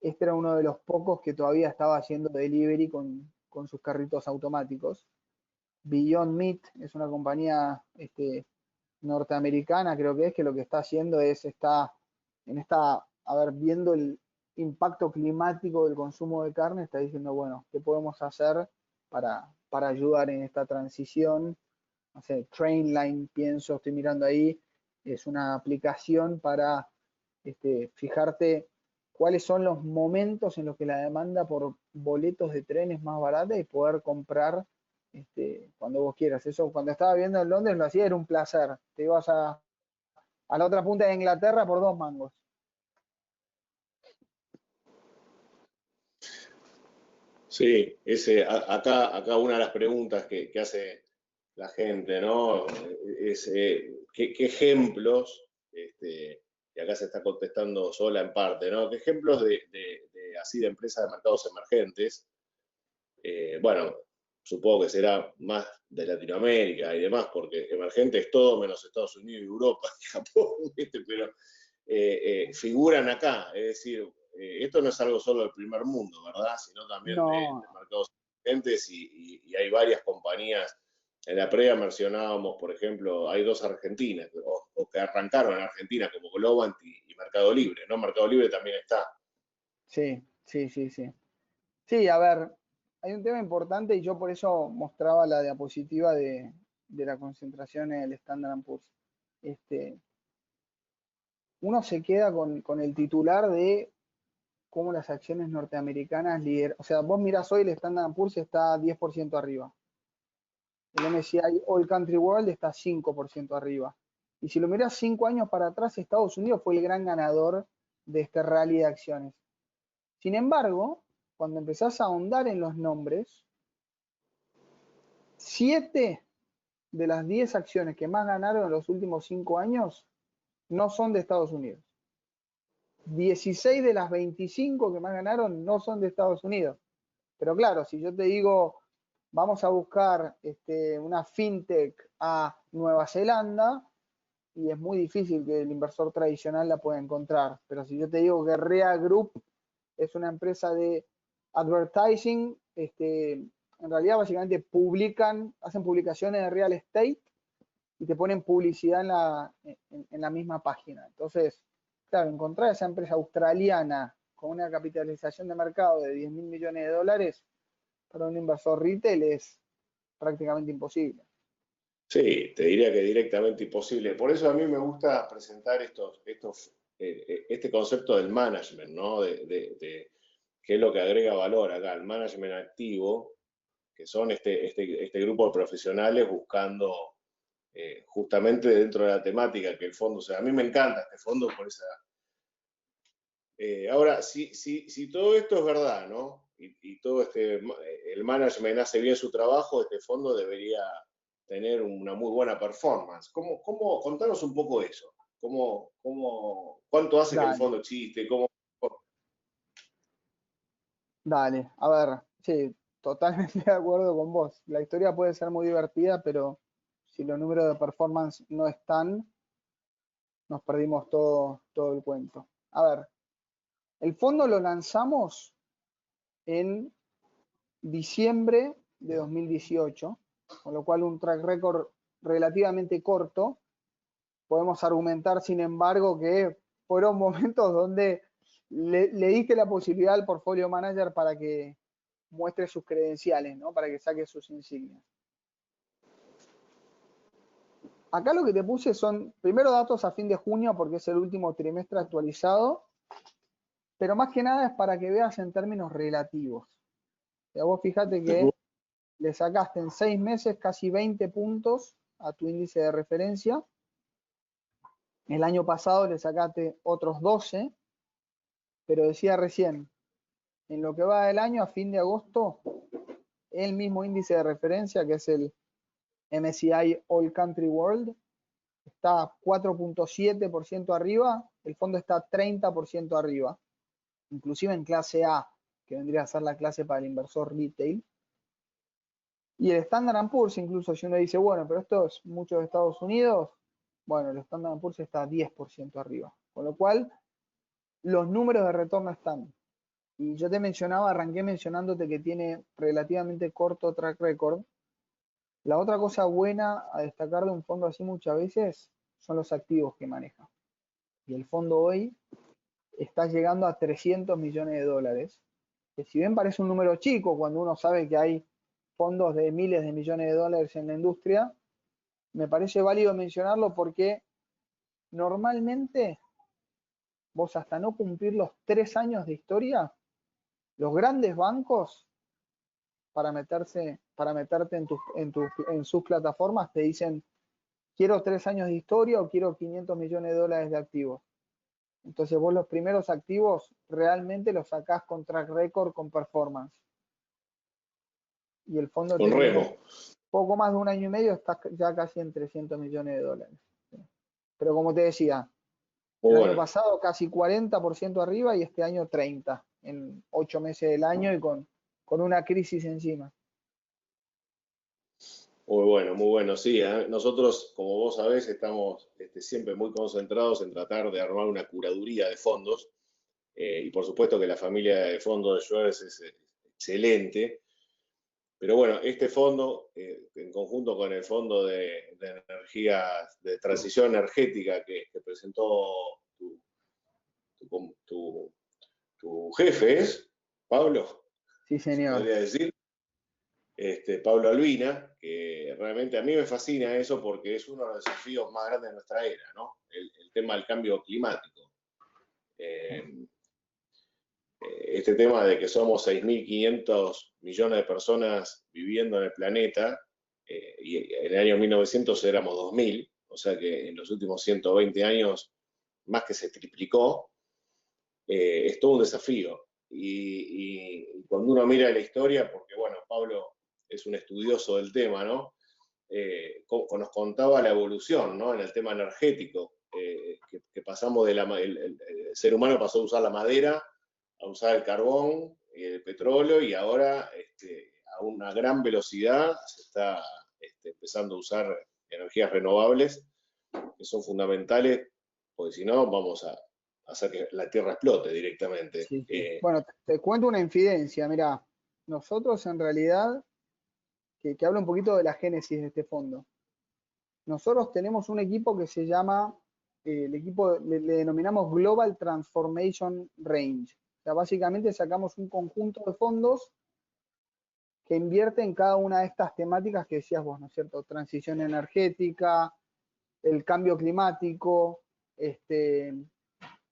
este era uno de los pocos que todavía estaba haciendo delivery con sus carritos automáticos. Beyond Meat es una compañía norteamericana, creo que lo que está haciendo es, a ver, viendo el impacto climático del consumo de carne, está diciendo, bueno, ¿qué podemos hacer para ayudar en esta transición? No sé, Trainline, pienso, estoy mirando ahí, es una aplicación para fijarte cuáles son los momentos en los que la demanda por boletos de tren es más barata y poder comprar cuando vos quieras. Eso cuando estaba viendo en Londres lo hacía, era un placer. Te ibas a la otra punta de Inglaterra por 2 mangos. Sí, acá una de las preguntas que hace la gente, ¿no? Es ¿qué ejemplos y acá se está contestando sola en parte, ¿no? ¿Qué ejemplos así de empresas de mercados emergentes? Bueno, supongo que será más de Latinoamérica y demás, porque emergente es todo menos Estados Unidos y Europa y Japón, ¿viste? Pero figuran acá, es decir, esto no es algo solo del primer mundo, ¿verdad? Sino también de No, mercados emergentes y hay varias compañías. En la previa mencionábamos, por ejemplo, hay dos argentinas, o que arrancaron en Argentina, como Globant y Mercado Libre, ¿no? Mercado Libre también está. sí, sí, sí, sí. Sí, a ver, hay un tema importante y yo por eso mostraba la diapositiva de la concentración en el Standard Poor's. Este, uno se queda con el titular de cómo las acciones norteamericanas lideran. O sea, vos mirás hoy el Standard Poor's está 10% arriba. El MSCI All Country World está 5% arriba. Y si lo mirás 5 años para atrás, Estados Unidos fue el gran ganador de este rally de acciones. Sin embargo, cuando empezás a ahondar en los nombres, 7 de las 10 acciones que más ganaron en los últimos 5 años no son de Estados Unidos. 16 de las 25 que más ganaron no son de Estados Unidos. Pero claro, si yo te digo, vamos a buscar una fintech a Nueva Zelanda, y es muy difícil que el inversor tradicional la pueda encontrar. Pero si yo te digo que Rea Group es una empresa de advertising, en realidad básicamente hacen publicaciones de real estate y te ponen publicidad en la misma página. Entonces, claro, encontrar esa empresa australiana con una capitalización de mercado de 10.000 millones de dólares para un inversor retail es prácticamente imposible. Sí, te diría que directamente imposible. Por eso a mí me gusta presentar este concepto del management, ¿no? De qué es lo que agrega valor acá, el management activo, que son este grupo de profesionales buscando justamente dentro de la temática que el fondo, o sea, a mí me encanta este fondo por esa. Ahora, si todo esto es verdad, ¿no? Y todo el management hace bien su trabajo, este fondo debería tener una muy buena performance. Contanos un poco eso. ¿Cuánto hace que el Dale, fondo existe? ¿Cómo? dale. A ver, sí, totalmente de acuerdo con vos. La historia puede ser muy divertida, pero si los números de performance no están, nos perdimos todo el cuento. A ver, el fondo lo lanzamos en diciembre de 2018, con lo cual un track record relativamente corto. Podemos argumentar, sin embargo, que fueron momentos donde le diste la posibilidad al portfolio manager para que muestre sus credenciales, ¿no? Para que saque sus insignias. Acá lo que te puse son primero datos a fin de junio porque es el último trimestre actualizado, pero más que nada es para que veas en términos relativos. O sea, vos fíjate que le sacaste en 6 meses casi 20 puntos a tu índice de referencia. El año pasado le sacaste otros 12, pero decía recién, en lo que va del año, a fin de agosto, el mismo índice de referencia, que es el MSCI All Country World, está 4.7% arriba, el fondo está 30% arriba, inclusive en clase A, que vendría a ser la clase para el inversor retail. Y el Standard Poor's, incluso si uno dice, bueno, pero esto es mucho de Estados Unidos, bueno, el Standard Poor's está 10% arriba. Con lo cual, los números de retorno están. Y yo te mencionaba, arranqué mencionándote que tiene relativamente corto track record. La otra cosa buena a destacar de un fondo así muchas veces son los activos que maneja. Y el fondo hoy está llegando a 300 millones de dólares, que si bien parece un número chico cuando uno sabe que hay fondos de miles de millones de dólares en la industria, me parece válido mencionarlo porque normalmente vos hasta no cumplir los 3 años de historia, los grandes bancos para meterte en sus plataformas te dicen quiero 3 años de historia o quiero 500 millones de dólares de activos. Entonces vos los primeros activos realmente los sacás con track record, con performance. Y el fondo Con teniendo Remo. poco más de un año y medio está ya casi en 300 millones de dólares. Pero como te decía, Muy El año bueno. pasado casi 40% arriba y este año 30% en 8 meses del año y con una crisis encima. Muy bueno, muy bueno. Sí, nosotros, como vos sabés, estamos siempre muy concentrados en tratar de armar una curaduría de fondos. Y por supuesto que la familia de fondos de Schwers es excelente. Pero bueno, este fondo, en conjunto con el fondo de energía, de transición energética que presentó tu, tu, tu jefe, ¿es? Pablo, Sí, se señor. podría decir. Pablo Albina, que realmente a mí me fascina eso porque es uno de los desafíos más grandes de nuestra era, ¿no? El tema del cambio climático. Eh, este tema de que somos 6.500 millones de personas viviendo en el planeta, y en el año 1900 éramos 2.000, o sea que en los últimos 120 años más que se triplicó, es todo un desafío. Y cuando uno mira la historia, porque bueno, Pablo es un estudioso del tema, ¿no? Nos contaba la evolución, ¿no? En el tema energético, que pasamos el ser humano pasó a usar la madera, a usar el carbón, el petróleo, y ahora a una gran velocidad se está empezando a usar energías renovables, que son fundamentales, porque si no vamos a hacer que la Tierra explote directamente. Sí, sí. Bueno, te cuento una infidencia. Mira, nosotros en realidad, que habla un poquito de la génesis de este fondo. Nosotros tenemos un equipo que se llama, el equipo le denominamos Global Transformation Range. O sea, básicamente sacamos un conjunto de fondos que invierte en cada una de estas temáticas que decías vos, ¿no es cierto? Transición energética, el cambio climático,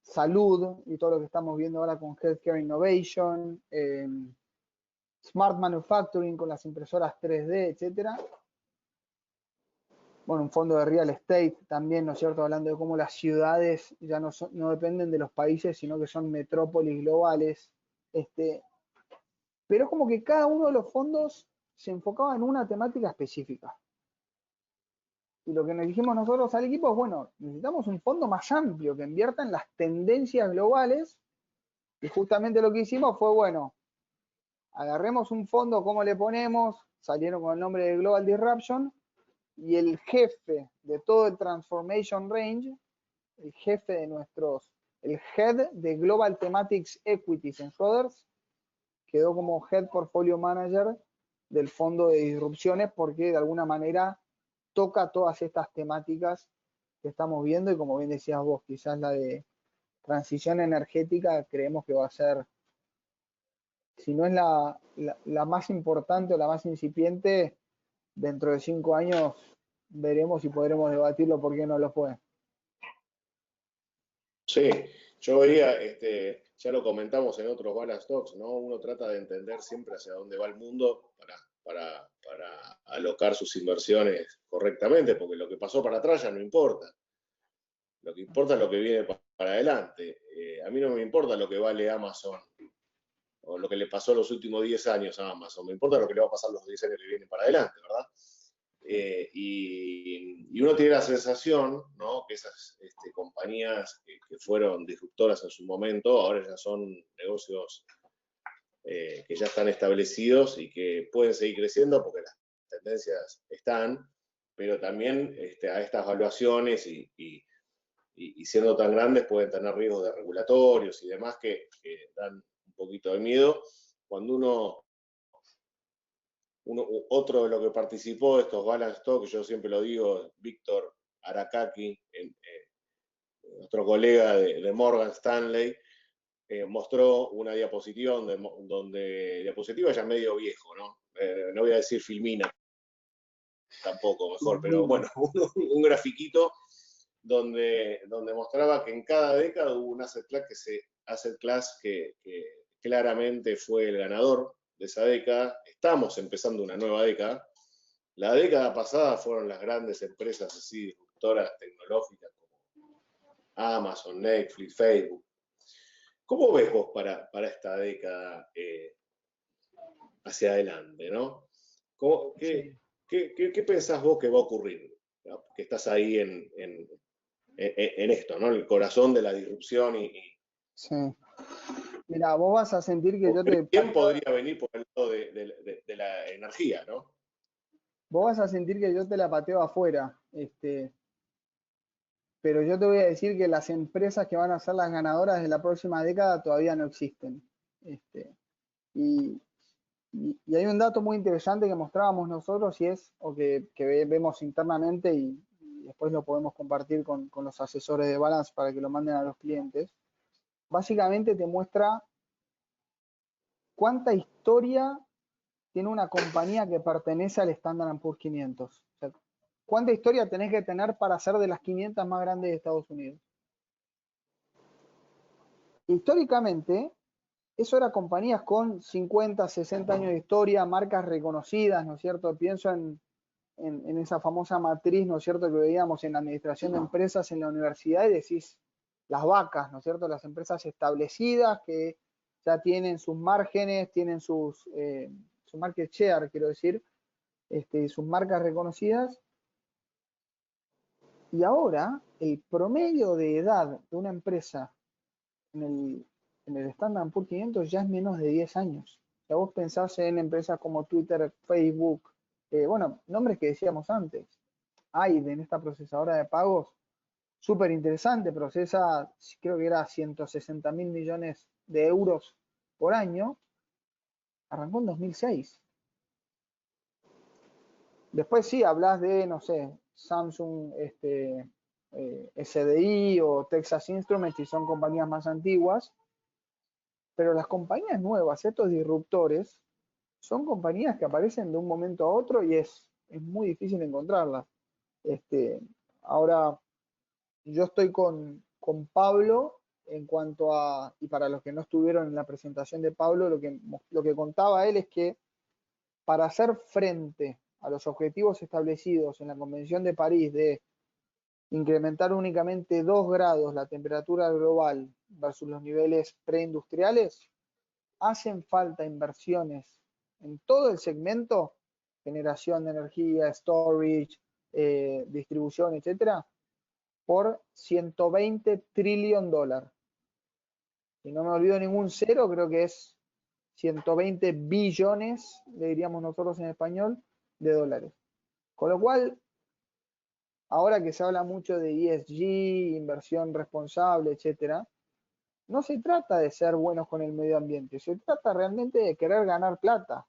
salud y todo lo que estamos viendo ahora con Healthcare Innovation, Smart Manufacturing con las impresoras 3D, etcétera. Bueno, un fondo de real estate también, ¿no es cierto? Hablando de cómo las ciudades ya no dependen de los países, sino que son metrópolis globales. Pero es como que cada uno de los fondos se enfocaba en una temática específica. Y lo que nos dijimos nosotros al equipo es, bueno, necesitamos un fondo más amplio que invierta en las tendencias globales. Y justamente lo que hicimos fue, bueno, agarremos un fondo, ¿cómo le ponemos? Salieron con el nombre de Global Disruption. Y el jefe de todo el Transformation Range, el jefe de el head de Global Thematics Equities en Schroders, quedó como Head Portfolio Manager del fondo de disrupciones porque de alguna manera toca todas estas temáticas que estamos viendo y como bien decías vos, quizás la de transición energética creemos que va a ser, si no es la más importante o la más incipiente, dentro de 5 años veremos si podremos debatirlo por qué no lo fue. Sí, yo veía, ya lo comentamos en otros Balance Talks, ¿no? Uno trata de entender siempre hacia dónde va el mundo para alocar sus inversiones correctamente, porque lo que pasó para atrás ya no importa. Lo que importa es lo que viene para adelante. A mí no me importa lo que vale Amazon o lo que le pasó los últimos 10 años a Amazon, me importa lo que le va a pasar los 10 años que vienen para adelante, ¿verdad? Y uno tiene la sensación, ¿no? Que esas compañías que fueron disruptoras en su momento, ahora ya son negocios que ya están establecidos y que pueden seguir creciendo porque las tendencias están, pero también a estas valuaciones y siendo tan grandes pueden tener riesgos de regulatorios y demás que dan un poquito de miedo. Cuando otro de los que participó de estos balance talk, yo siempre lo digo, Víctor Arakaki, nuestro colega de Morgan Stanley, mostró una diapositiva donde diapositiva ya medio viejo, ¿no? No voy a decir filmina tampoco mejor, pero bueno, un grafiquito donde mostraba que en cada década hubo un asset class que claramente fue el ganador de esa década. Estamos empezando una nueva década. La década pasada fueron las grandes empresas así disruptoras tecnológicas como Amazon, Netflix, Facebook. ¿Cómo ves vos para esta década hacia adelante, ¿no? Sí. ¿Qué pensás vos que va a ocurrir? ¿No? Que estás ahí en esto, ¿no? El corazón de la disrupción Sí. Mira, vos vas a sentir que yo te ¿quién pateo, podría venir por el lado de la energía, ¿no? vos vas a sentir que yo te la pateo afuera, pero yo te voy a decir que las empresas que van a ser las ganadoras de la próxima década todavía no existen. Este, y, y hay un dato muy interesante que mostrábamos nosotros y es, o que vemos internamente y después lo podemos compartir con los asesores de Balance para que lo manden a los clientes. Básicamente te muestra cuánta historia tiene una compañía que pertenece al Standard Poor's 500. O sea, ¿cuánta historia tenés que tener para ser de las 500 más grandes de Estados Unidos? Históricamente, eso era compañías con 50, 60 años de historia, marcas reconocidas, ¿no es cierto? Pienso en esa famosa matriz, ¿no es cierto?, que veíamos en la administración de empresas en la universidad y decís las vacas, ¿no es cierto?, las empresas establecidas que ya tienen sus márgenes, tienen su market share, quiero decir, sus marcas reconocidas. Y ahora el promedio de edad de una empresa en el Standard Poor's 500 ya es menos de 10 años. O sea, vos pensás en empresas como Twitter, Facebook, bueno, nombres que decíamos antes. AIDE, en esta procesadora de pagos, súper interesante, procesa, creo que era 160.000 millones de euros por año, arrancó en 2006. Después sí, hablas de, no sé, Samsung, SDI o Texas Instruments, y son compañías más antiguas, pero las compañías nuevas, estos disruptores, son compañías que aparecen de un momento a otro y es muy difícil encontrarlas. Ahora, yo estoy con Pablo en cuanto a, y para los que no estuvieron en la presentación de Pablo, lo que contaba él es que para hacer frente a los objetivos establecidos en la Convención de París de incrementar únicamente 2 grados la temperatura global versus los niveles preindustriales, hacen falta inversiones en todo el segmento, generación de energía, storage, distribución, etcétera, por 120 trillion dólares. Si no me olvido ningún cero, creo que es 120 billones, le diríamos nosotros en español, de dólares. Con lo cual, ahora que se habla mucho de ESG, inversión responsable, etcétera, no se trata de ser buenos con el medio ambiente, se trata realmente de querer ganar plata.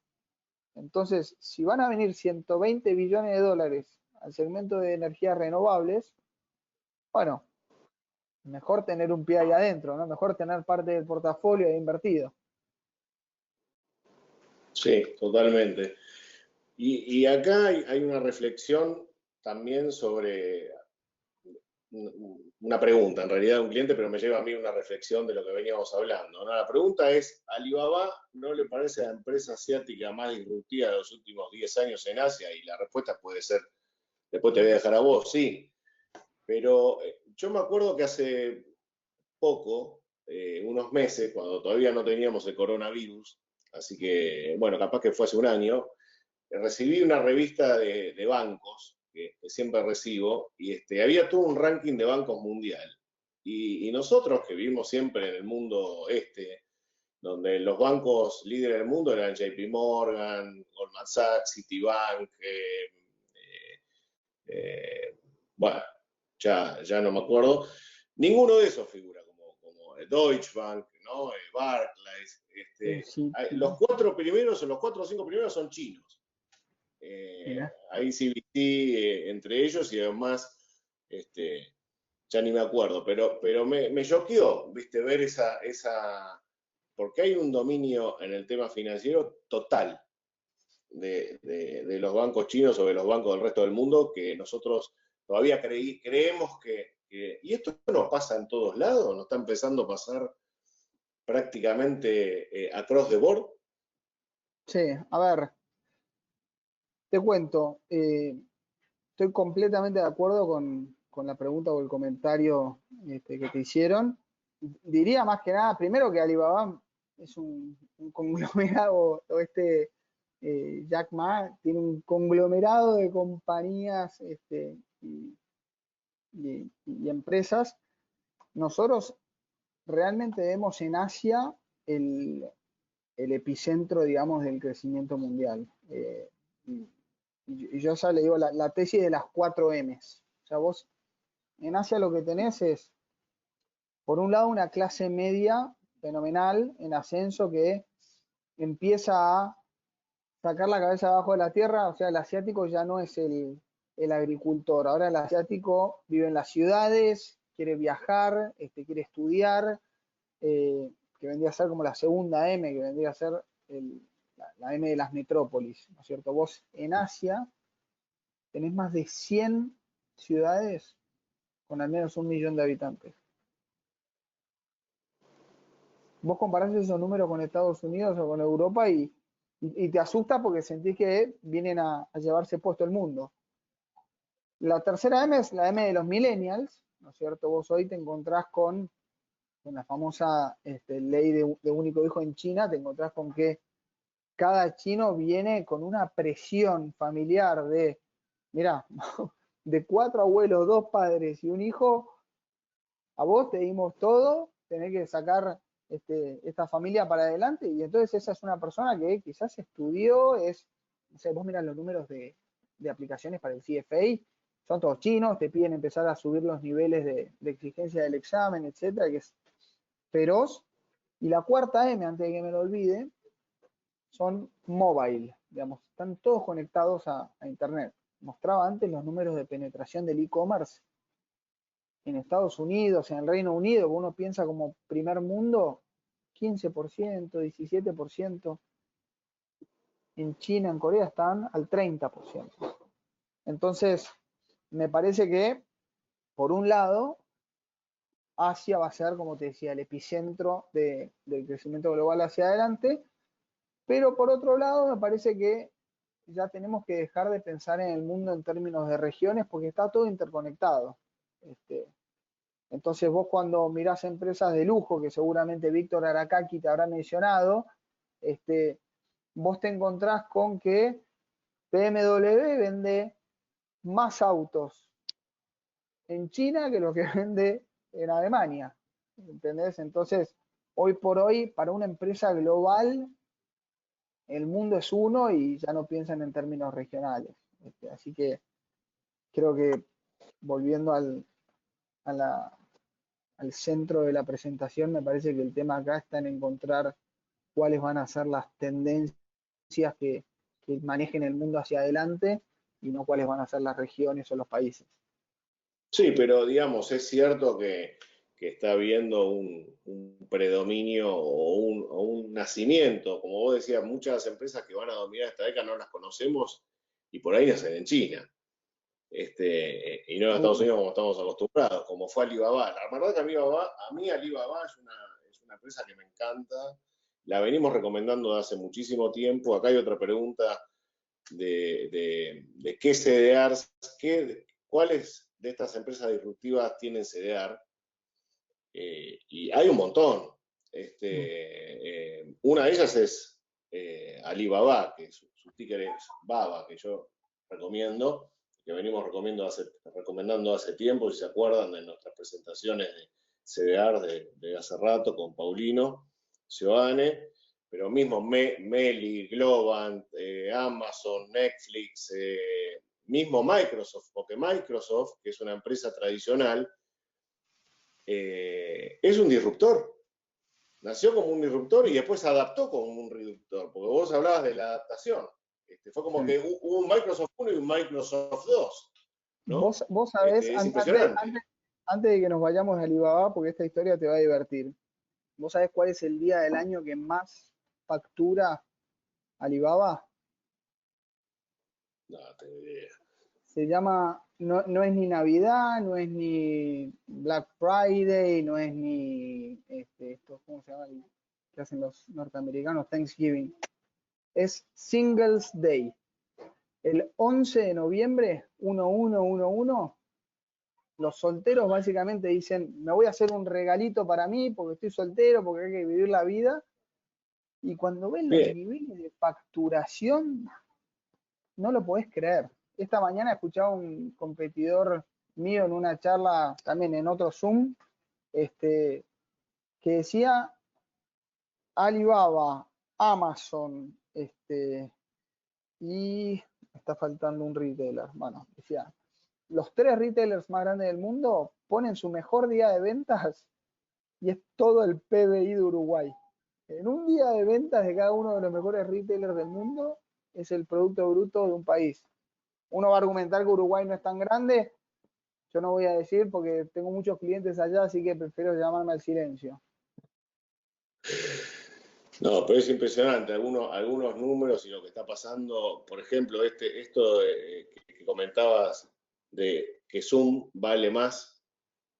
Entonces, si van a venir 120 billones de dólares al segmento de energías renovables, bueno, mejor tener un pie ahí adentro, ¿no? Mejor tener parte del portafolio ahí invertido. Sí, totalmente. Y acá hay una reflexión también sobre una pregunta, en realidad, de un cliente, pero me lleva a mí una reflexión de lo que veníamos hablando, ¿no? La pregunta es, ¿Alibaba no le parece la empresa asiática más disruptiva de los últimos 10 años en Asia? Y la respuesta puede ser, después te voy a dejar a vos, sí. Pero yo me acuerdo que hace poco, unos meses, cuando todavía no teníamos el coronavirus, así que, bueno, capaz que fue hace un año, recibí una revista de bancos que siempre recibo y había todo un ranking de bancos mundial. Y nosotros que vivimos siempre en el mundo donde los bancos líderes del mundo eran JP Morgan, Goldman Sachs, Citibank, bueno, ya no me acuerdo. Ninguno de esos figura como Deutsche Bank, ¿no? Barclays. Sí, Los 4 primeros o los 4 o 5 primeros son chinos. Ahí CBC entre ellos y además, ya ni me acuerdo, pero me choqueó, viste, ver porque hay un dominio en el tema financiero total de los bancos chinos sobre los bancos del resto del mundo que nosotros todavía creemos y esto nos pasa en todos lados, nos está empezando a pasar prácticamente across the board. Sí, a ver, te cuento, estoy completamente de acuerdo con la pregunta o el comentario que te hicieron. Diría más que nada, primero que Alibaba es un conglomerado, o Jack Ma tiene un conglomerado de compañías y y empresas, nosotros realmente vemos en Asia el epicentro, digamos, del crecimiento mundial. Y yo ya le digo la tesis de las 4 M's. O sea, vos en Asia lo que tenés es, por un lado, una clase media fenomenal en ascenso que empieza a sacar la cabeza abajo de la tierra. O sea, el asiático ya no es el agricultor. Ahora el asiático vive en las ciudades, quiere viajar, quiere estudiar, que vendría a ser como la segunda M, que vendría a ser la M de las metrópolis, ¿no es cierto? Vos en Asia tenés más de 100 ciudades con al menos 1 millón de habitantes. Vos comparás esos números con Estados Unidos o con Europa y te asusta porque sentís que vienen a llevarse puesto el mundo. La tercera M es la M de los millennials, ¿no es cierto? Vos hoy te encontrás con la famosa ley de único hijo en China, te encontrás con que cada chino viene con una presión familiar de, mira, de 4 abuelos, 2 padres y un hijo, a vos te dimos todo, tenés que sacar esta familia para adelante, y entonces esa es una persona que quizás estudió, no sé, vos mirás los números de aplicaciones para el CFA, son todos chinos, te piden empezar a subir los niveles de exigencia del examen, etcétera, que es feroz. Y la cuarta M, antes de que me lo olvide, son mobile, digamos, están todos conectados a internet. Mostraba antes los números de penetración del e-commerce en Estados Unidos, en el Reino Unido, que uno piensa como primer mundo, 15%, 17%. En China, en Corea están al 30%. Entonces, me parece que, por un lado, Asia va a ser, como te decía, el epicentro del crecimiento global hacia adelante, pero por otro lado, me parece que ya tenemos que dejar de pensar en el mundo en términos de regiones porque está todo interconectado. Entonces vos cuando mirás empresas de lujo, que seguramente Víctor Arakaki te habrá mencionado, vos te encontrás con que BMW vende más autos en China que lo que vende en Alemania. ¿Entendés? Entonces, hoy por hoy, para una empresa global, el mundo es uno y ya no piensan en términos regionales. Así que creo que volviendo al centro de la presentación, me parece que el tema acá está en encontrar cuáles van a ser las tendencias que manejen el mundo hacia adelante y no cuáles van a ser las regiones o los países. Sí, pero digamos, es cierto que está habiendo un predominio o un nacimiento, como vos decías, muchas empresas que van a dominar esta década no las conocemos y por ahí nacen en China. Y no en Estados Unidos como estamos acostumbrados, como fue Alibaba. La verdad que a mí Alibaba es una empresa que me encanta, la venimos recomendando desde hace muchísimo tiempo. Acá hay otra pregunta de qué CDRs, cuáles de estas empresas disruptivas tienen CDR, y hay un montón. Una de ellas es Alibaba, que su ticker es Baba, que yo recomiendo, que venimos recomendando hace tiempo, si se acuerdan de nuestras presentaciones de CDR de hace rato con Paulino Giovanni, pero mismo Meli, Globant, Amazon, Netflix, mismo Microsoft, porque Microsoft, que es una empresa tradicional, es un disruptor. Nació como un disruptor y después se adaptó como un disruptor, porque vos hablabas de la adaptación. Fue como que hubo un Microsoft 1 y un Microsoft 2, ¿no? Vos sabés, Es impresionante. antes de que nos vayamos a Alibaba, porque esta historia te va a divertir, ¿vos sabés cuál es el día del año que más factura Alibaba? No tengo idea. Se llama, no es ni Navidad, no es ni Black Friday, no es ni esto, ¿cómo se llama? Que hacen los norteamericanos, Thanksgiving. Es Singles Day. El 11 de noviembre, 1111, los solteros básicamente dicen, me voy a hacer un regalito para mí porque estoy soltero, porque hay que vivir la vida. Y cuando ven los Bien. niveles de facturación, no lo podés creer. Esta mañana escuchaba un competidor mío en una charla, también en otro Zoom, que decía Alibaba, Amazon, y me está faltando un retailer. Bueno, decía, los 3 retailers más grandes del mundo ponen su mejor día de ventas y es todo el PBI de Uruguay. En un día de ventas de cada uno de los mejores retailers del mundo es el Producto Bruto de un país. Uno va a argumentar que Uruguay no es tan grande, yo no voy a decir porque tengo muchos clientes allá, así que prefiero llamarme al silencio. No, pero es impresionante algunos números y lo que está pasando. Por ejemplo, esto que comentabas de que Zoom vale más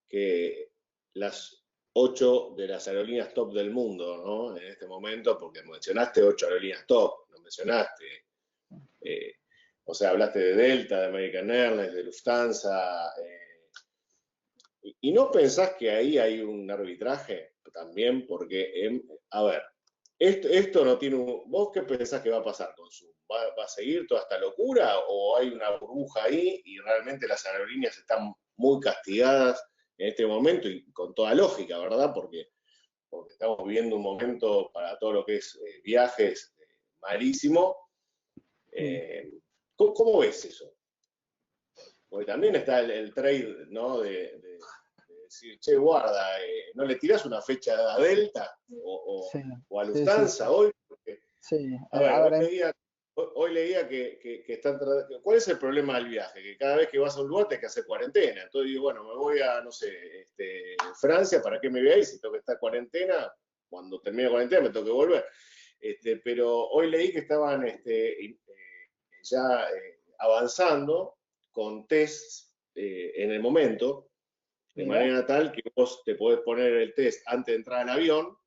que las 8 de las aerolíneas top del mundo, ¿no? En este momento, porque mencionaste 8 aerolíneas top, no mencionaste, eh, o sea, hablaste de Delta, de American Airlines, de Lufthansa, y no pensás que ahí hay un arbitraje también, porque, a ver, esto no tiene un... ¿Vos qué pensás que va a pasar con Zoom? ¿Va a seguir toda esta locura o hay una burbuja ahí y realmente las aerolíneas están muy castigadas en este momento y con toda lógica, ¿verdad? Porque estamos viviendo un momento para todo lo que es viajes malísimo. ¿Cómo ves eso? Porque también está el trade, ¿no? De decir, che, guarda, ¿no le tirás una fecha a Delta Sí, o a sí, sí, Lufthansa sí. hoy? Porque, Sí, a ver, a ver, hoy leía que están tratando... ¿Cuál es el problema del viaje? Que cada vez que vas a un lugar te que hacer cuarentena. Entonces digo, bueno, me voy a, no sé, Francia, ¿para qué me voy ahí? Si tengo que estar cuarentena, cuando termine la cuarentena me tengo que volver. Pero hoy leí que estaban ya avanzando con tests en el momento, de mira, manera tal que vos te podés poner el test antes de entrar al avión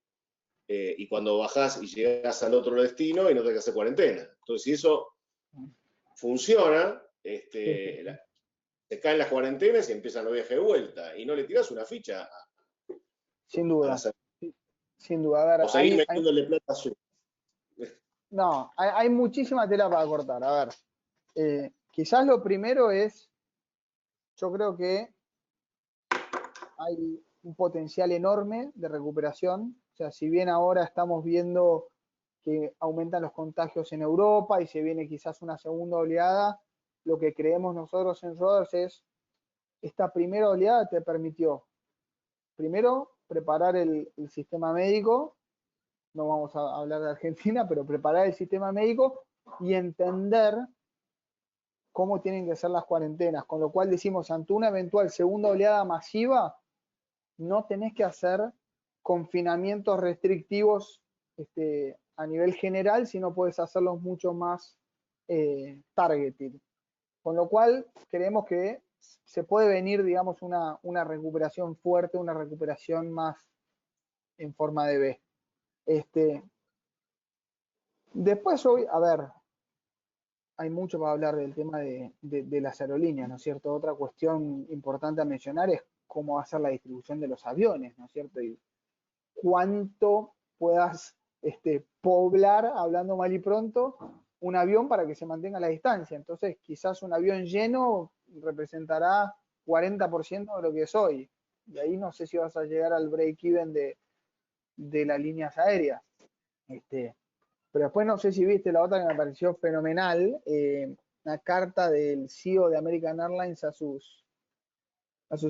y cuando bajás y llegás al otro destino y no tenés que hacer cuarentena. Entonces, si eso funciona, sí, sí, sí. se caen las cuarentenas y empiezan los viajes de vuelta y no le tirás una ficha Sin a duda, las... sin duda. A ver, o seguir metiéndole plata a su... no, hay muchísima tela para cortar. A ver, quizás lo primero es, yo creo que hay un potencial enorme de recuperación. O sea, si bien ahora estamos viendo que aumentan los contagios en Europa y se viene quizás una segunda oleada, lo que creemos nosotros en Roders es, esta primera oleada te permitió, primero, preparar el sistema médico, no vamos a hablar de Argentina, pero preparar el sistema médico y entender cómo tienen que ser las cuarentenas, con lo cual decimos, ante una eventual segunda oleada masiva, no tenés que hacer confinamientos restrictivos a nivel general, sino puedes hacerlos mucho más targeted. Con lo cual, creemos que se puede venir, digamos, una recuperación fuerte, una recuperación más en forma de B. Después hoy, a ver, hay mucho para hablar del tema de las aerolíneas, ¿no es cierto? Otra cuestión importante a mencionar es cómo va a ser la distribución de los aviones, ¿no es cierto? Y cuánto puedas poblar, hablando mal y pronto, un avión para que se mantenga la distancia. Entonces, quizás un avión lleno representará 40% de lo que es hoy. Y ahí no sé si vas a llegar al break-even de las líneas aéreas. Pero después no sé si viste la otra que me pareció fenomenal, una carta del CEO de American Airlines a sus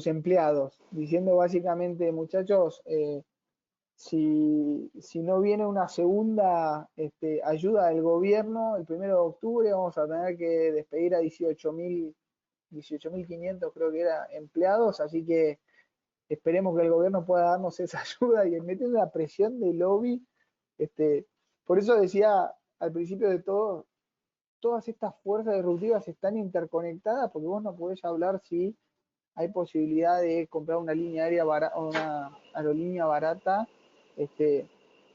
empleados, diciendo básicamente, muchachos, si no viene una segunda ayuda del gobierno, el 1 de octubre vamos a tener que despedir a 18.500 creo que era empleados, así que esperemos que el gobierno pueda darnos esa ayuda y meter la presión de lobby. Por eso decía al principio de todo, todas estas fuerzas disruptivas están interconectadas porque vos no podés hablar si hay posibilidad de comprar una línea aérea barata, una aerolínea barata,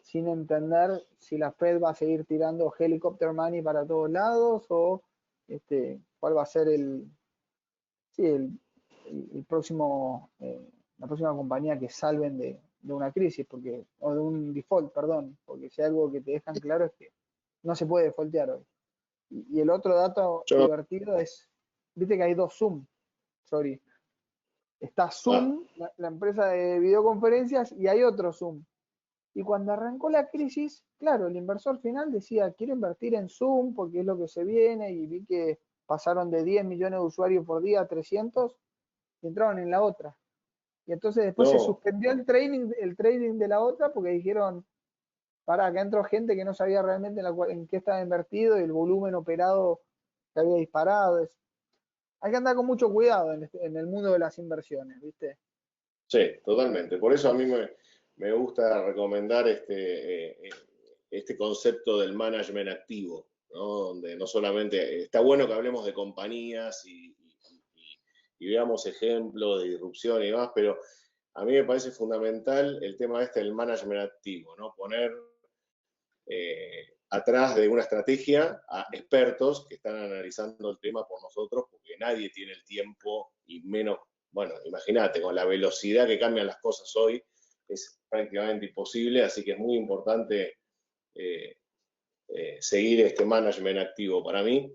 sin entender si la Fed va a seguir tirando helicopter money para todos lados o cuál va a ser sí, el próximo, la próxima compañía que salven de una crisis, o de un default, perdón, porque si hay algo que te dejan claro es que no se puede defaultear hoy. Y el otro dato Yo, divertido es, viste que hay dos Zoom, sorry, Está Zoom, la empresa de videoconferencias, y hay otro Zoom. Y cuando arrancó la crisis, claro, el inversor final decía, quiero invertir en Zoom porque es lo que se viene, y vi que pasaron de 10 millones de usuarios por día a 300 y entraron en la otra. Y entonces después se No, suspendió el trading de la otra porque dijeron, para, acá entró gente que no sabía realmente en qué estaba invertido y el volumen operado se había disparado. Hay que andar con mucho cuidado en el mundo de las inversiones, ¿viste? sí, totalmente. Por eso a mí me gusta recomendar este concepto del management activo, ¿no? Donde no solamente está bueno que hablemos de compañías y veamos ejemplos de disrupción y demás, pero a mí me parece fundamental el tema del management activo, ¿no? Poner atrás de una estrategia a expertos que están analizando el tema por nosotros, porque nadie tiene el tiempo y menos, bueno, imagínate, con la velocidad que cambian las cosas hoy, es prácticamente imposible, así que es muy importante eh, seguir este management activo para mí.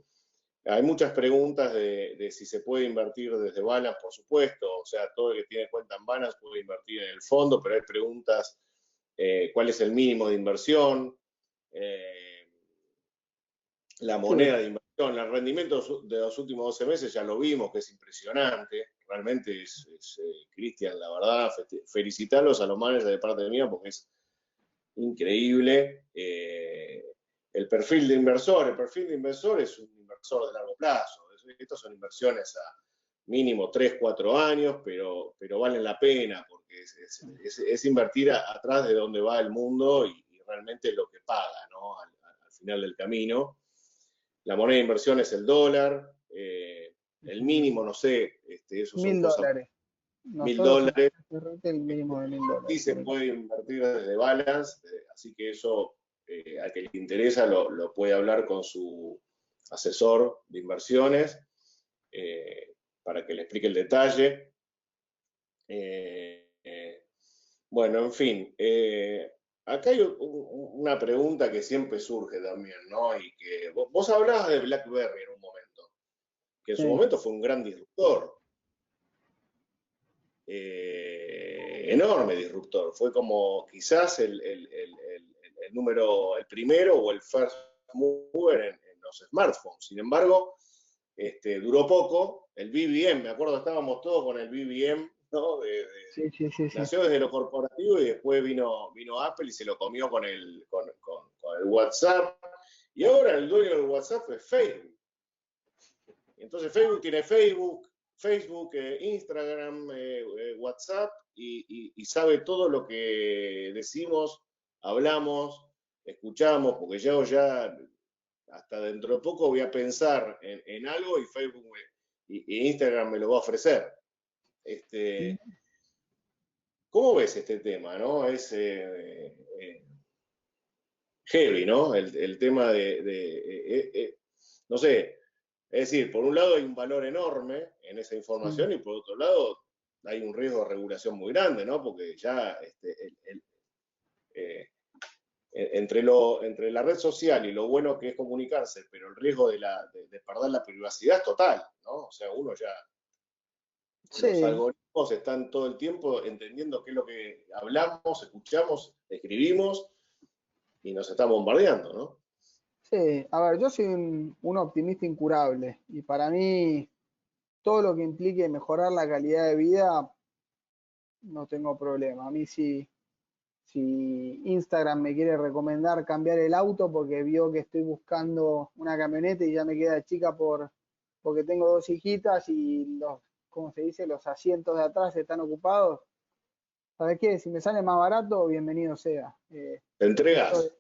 Hay muchas preguntas de si se puede invertir desde Balance, por supuesto, o sea, todo el que tiene cuenta en Balance puede invertir en el fondo, pero hay preguntas, ¿cuál es el mínimo de inversión? Eh, la moneda Sí, de inversión, el rendimiento de los últimos 12 meses ya lo vimos, que es impresionante, realmente Cristian, la verdad, felicitarlos a los managers de parte mía porque es increíble. El perfil de inversor es un inversor de largo plazo. Estas son inversiones a mínimo 3, 4 años, pero valen la pena porque es invertir atrás de donde va el mundo y realmente lo que paga, ¿no? Al final del camino. La moneda de inversión es el dólar, el mínimo, no sé, eso son mil cosas, dólares. mil Nosotros en dólares, el mínimo de sí $1000 se por el puede invertir desde Balance, así que eso al que le interesa lo puede hablar con su asesor de inversiones para que le explique el detalle. Bueno, en fin, acá hay una pregunta que siempre surge también, ¿no? Y que vos hablabas de BlackBerry en un momento, que en su Sí, momento fue un gran disruptor, enorme disruptor. Fue como quizás el número, el primero o el first mover en los smartphones. Sin embargo, duró poco. El BBM, me acuerdo, estábamos todos con el BBM, ¿no? sí, sí, sí, sí. Nació desde lo corporativo y después vino Apple y se lo comió con el WhatsApp. Y ahora el dueño del WhatsApp es Facebook. Entonces Facebook tiene Facebook, Instagram, WhatsApp y sabe todo lo que decimos, hablamos, escuchamos, porque yo ya hasta dentro de poco voy a pensar en algo y Facebook y Instagram me lo va a ofrecer. Este, ¿Cómo ves este tema? ¿No? Es heavy, ¿no? El tema no sé, es decir, por un lado hay un valor enorme en esa Sí. información y por otro lado hay un riesgo de regulación muy grande, ¿no? Porque ya eh, entre la red social y lo bueno que es comunicarse, pero el riesgo de perder la privacidad es total, ¿no? O sea, uno ya, los Sí, algoritmos están todo el tiempo entendiendo qué es lo que hablamos, escuchamos, escribimos y nos están bombardeando, ¿no? sí. A ver, yo soy un optimista incurable y para mí todo lo que implique mejorar la calidad de vida, no tengo problema. A mí si Instagram me quiere recomendar cambiar el auto porque vio que estoy buscando una camioneta y ya me queda chica porque tengo dos hijitas y ¿cómo se dice? Los asientos de atrás están ocupados. ¿Sabes qué? Si me sale más barato, bienvenido sea. Te Esto, entregas.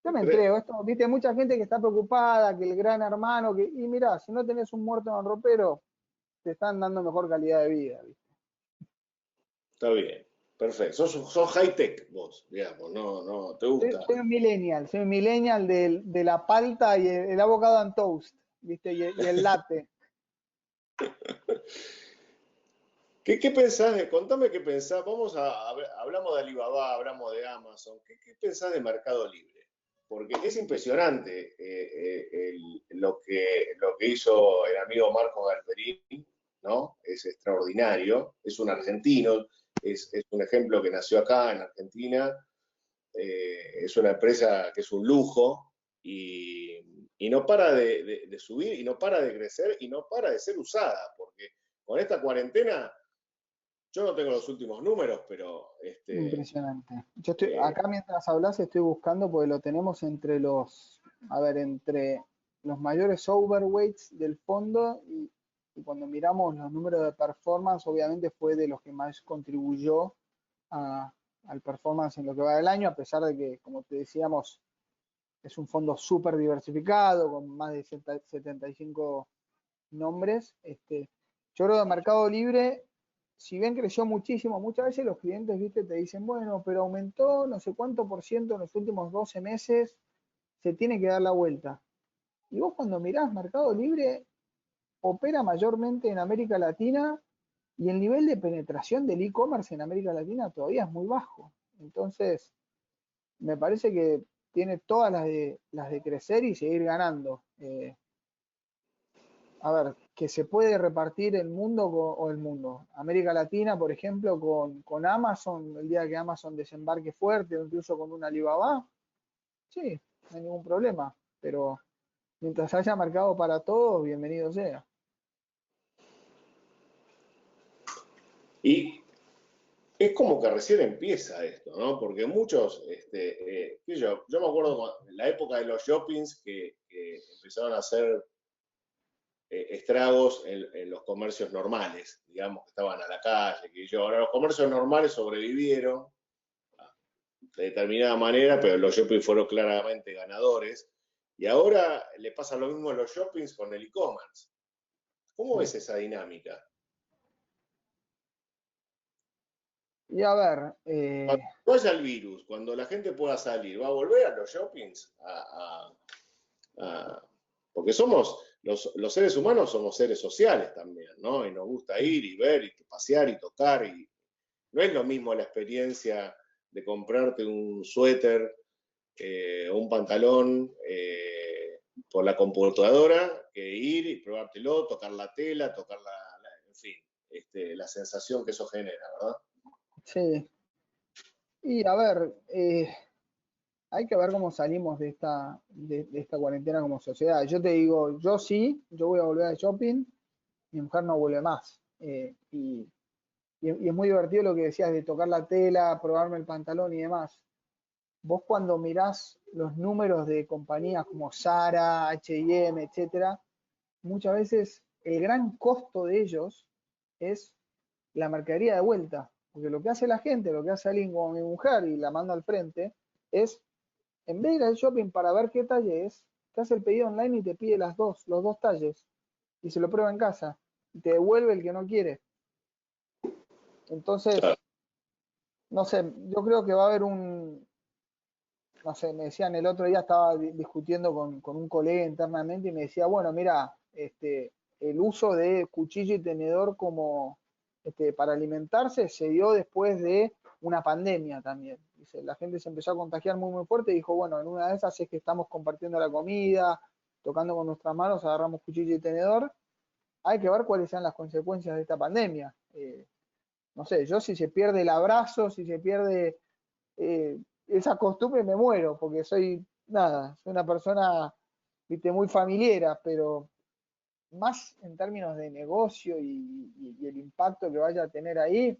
yo me entrego. Esto, viste, mucha gente que está preocupada, que el gran hermano, y mirá, si no tenés un muerto en el ropero, te están dando mejor calidad de vida, ¿viste? Está bien, perfecto. Sos high tech vos, digamos, no, te gusta. Soy un millennial de la palta y el avocado and toast, ¿viste? Y el latte. ¿Qué pensás contame qué pensás, hablamos de Alibaba, hablamos de Amazon, ¿qué pensás de Mercado Libre? Porque es impresionante lo que hizo el amigo Marco Galperín, ¿no? Es extraordinario, es un argentino, es un ejemplo que nació acá en Argentina, es una empresa que es un lujo y no para de subir y no para de crecer y no para de ser usada, porque con esta cuarentena, yo no tengo los últimos números, pero Impresionante. Yo estoy, eh, acá mientras hablas estoy buscando porque lo tenemos entre los, a ver, entre los mayores overweights del fondo y cuando miramos los números de performance, obviamente fue de los que más contribuyó a- al performance en lo que va del año, a pesar de que, como te decíamos, es un fondo súper diversificado, con más de 75 nombres. Yo creo que Mercado Libre, si bien creció muchísimo, muchas veces los clientes, viste, te dicen, bueno, pero aumentó no sé cuánto por ciento en los últimos 12 meses, se tiene que dar la vuelta. Y vos cuando mirás Mercado Libre, opera mayormente en América Latina y el nivel de penetración del e-commerce en América Latina todavía es muy bajo. Entonces, me parece que tiene todas las de crecer y seguir ganando. A ver, que se puede repartir el mundo o el mundo. América Latina, por ejemplo, con Amazon, el día que Amazon desembarque fuerte o incluso con una Alibaba, sí, no hay ningún problema. Pero mientras haya mercado para todos, bienvenido sea. y es como que recién empieza esto, ¿no? Porque muchos, qué sé yo me acuerdo en la época de los shoppings que empezaron a hacer estragos en los comercios normales, digamos, que estaban a la calle, que yo, ahora los comercios normales sobrevivieron de determinada manera, pero los shoppings fueron claramente ganadores, y ahora le pasa lo mismo a los shoppings con el e-commerce. ¿Cómo Sí. ves esa dinámica? Y a ver, Cuando vaya el virus, cuando la gente pueda salir, ¿va a volver a los shoppings? Porque somos, los seres humanos somos seres sociales también, ¿no? Y nos gusta ir y ver y pasear y tocar. Y no es lo mismo la experiencia de comprarte un suéter o un pantalón por la computadora que ir y probártelo, tocar la tela, en fin, la sensación que eso genera, ¿verdad? sí. Y a ver, hay que ver cómo salimos de esta cuarentena como sociedad. Yo te digo, yo sí, yo voy a volver al shopping, mi mujer no vuelve más. Y es muy divertido lo que decías de tocar la tela, probarme el pantalón y demás. Vos cuando mirás los números de compañías como Zara, H&M, etcétera, muchas veces el gran costo de ellos es la mercadería de vuelta. Porque lo que hace la gente, lo que hace alguien como mi mujer y la manda al frente, es en vez de ir al shopping para ver qué talle es, te hace el pedido online y te pide los dos talles, y se lo prueba en casa, y te devuelve el que no quiere. Claro. Entonces, no sé, yo creo que va a haber no sé, me decían el otro día, estaba discutiendo con un colega internamente y me decía, bueno, mira, el uso de cuchillo y tenedor como para alimentarse se dio después de una pandemia también. Dice, la gente se empezó a contagiar muy, muy fuerte y dijo, bueno, en una de esas es que estamos compartiendo la comida, tocando con nuestras manos, agarramos cuchillo y tenedor. Hay que ver cuáles sean las consecuencias de esta pandemia. No sé, yo si se pierde el abrazo, si se pierde esa costumbre me muero, porque soy, nada, soy una persona, viste, muy familiera, pero más en términos de negocio y el impacto que vaya a tener ahí,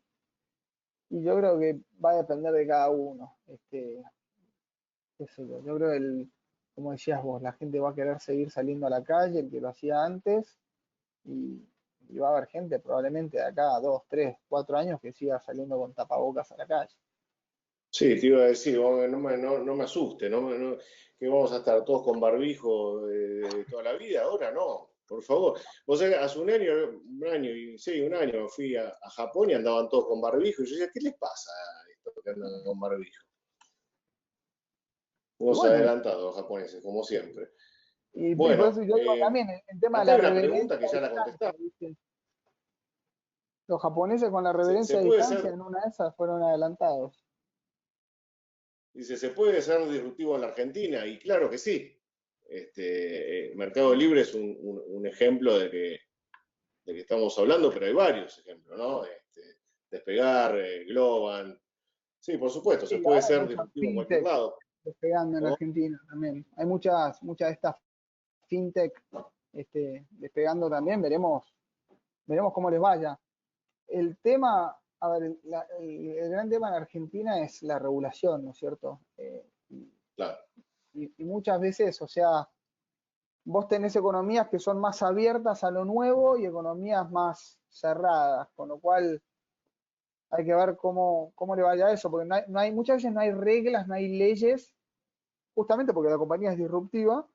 y yo creo que va a depender de cada uno. Qué sé yo creo que como decías vos, la gente va a querer seguir saliendo a la calle, el que lo hacía antes, y, y va a haber gente probablemente de acá a 2, 3, 4 años que siga saliendo con tapabocas a la calle. Sí, te iba a decir, no me asuste, que vamos a estar todos con barbijo de toda la vida, ahora no, por favor. Vos sabés, hace un año fui a Japón y andaban todos con barbijo, y yo decía, ¿qué les pasa a estos que andan con barbijo? Y Unos bueno, adelantados los japoneses, como siempre. y por Bueno, eso yo digo también el tema de acá la hay una pregunta reverencia que a ya la distancia, contestamos. ¿viste? Los japoneses con la Se reverencia a puede distancia ser, en una de esas fueron adelantados. dice, ¿se puede ser disruptivo en la Argentina? Y claro que sí. Mercado Libre es un ejemplo que estamos hablando, pero hay varios ejemplos, ¿no? Despegar, Globan. Sí, por supuesto, se Sí, puede ahora hay ser muchas disruptivo en cualquier fintech lado. despegando en ¿No? Argentina también. Hay muchas de estas fintech despegando también, veremos cómo les vaya. El tema, a ver, el gran tema en Argentina es la regulación, ¿no es cierto? Claro, Y muchas veces, o sea, vos tenés economías que son más abiertas a lo nuevo y economías más cerradas, con lo cual hay que ver cómo le vaya a eso, porque muchas veces no hay reglas, no hay leyes, justamente porque la compañía es disruptiva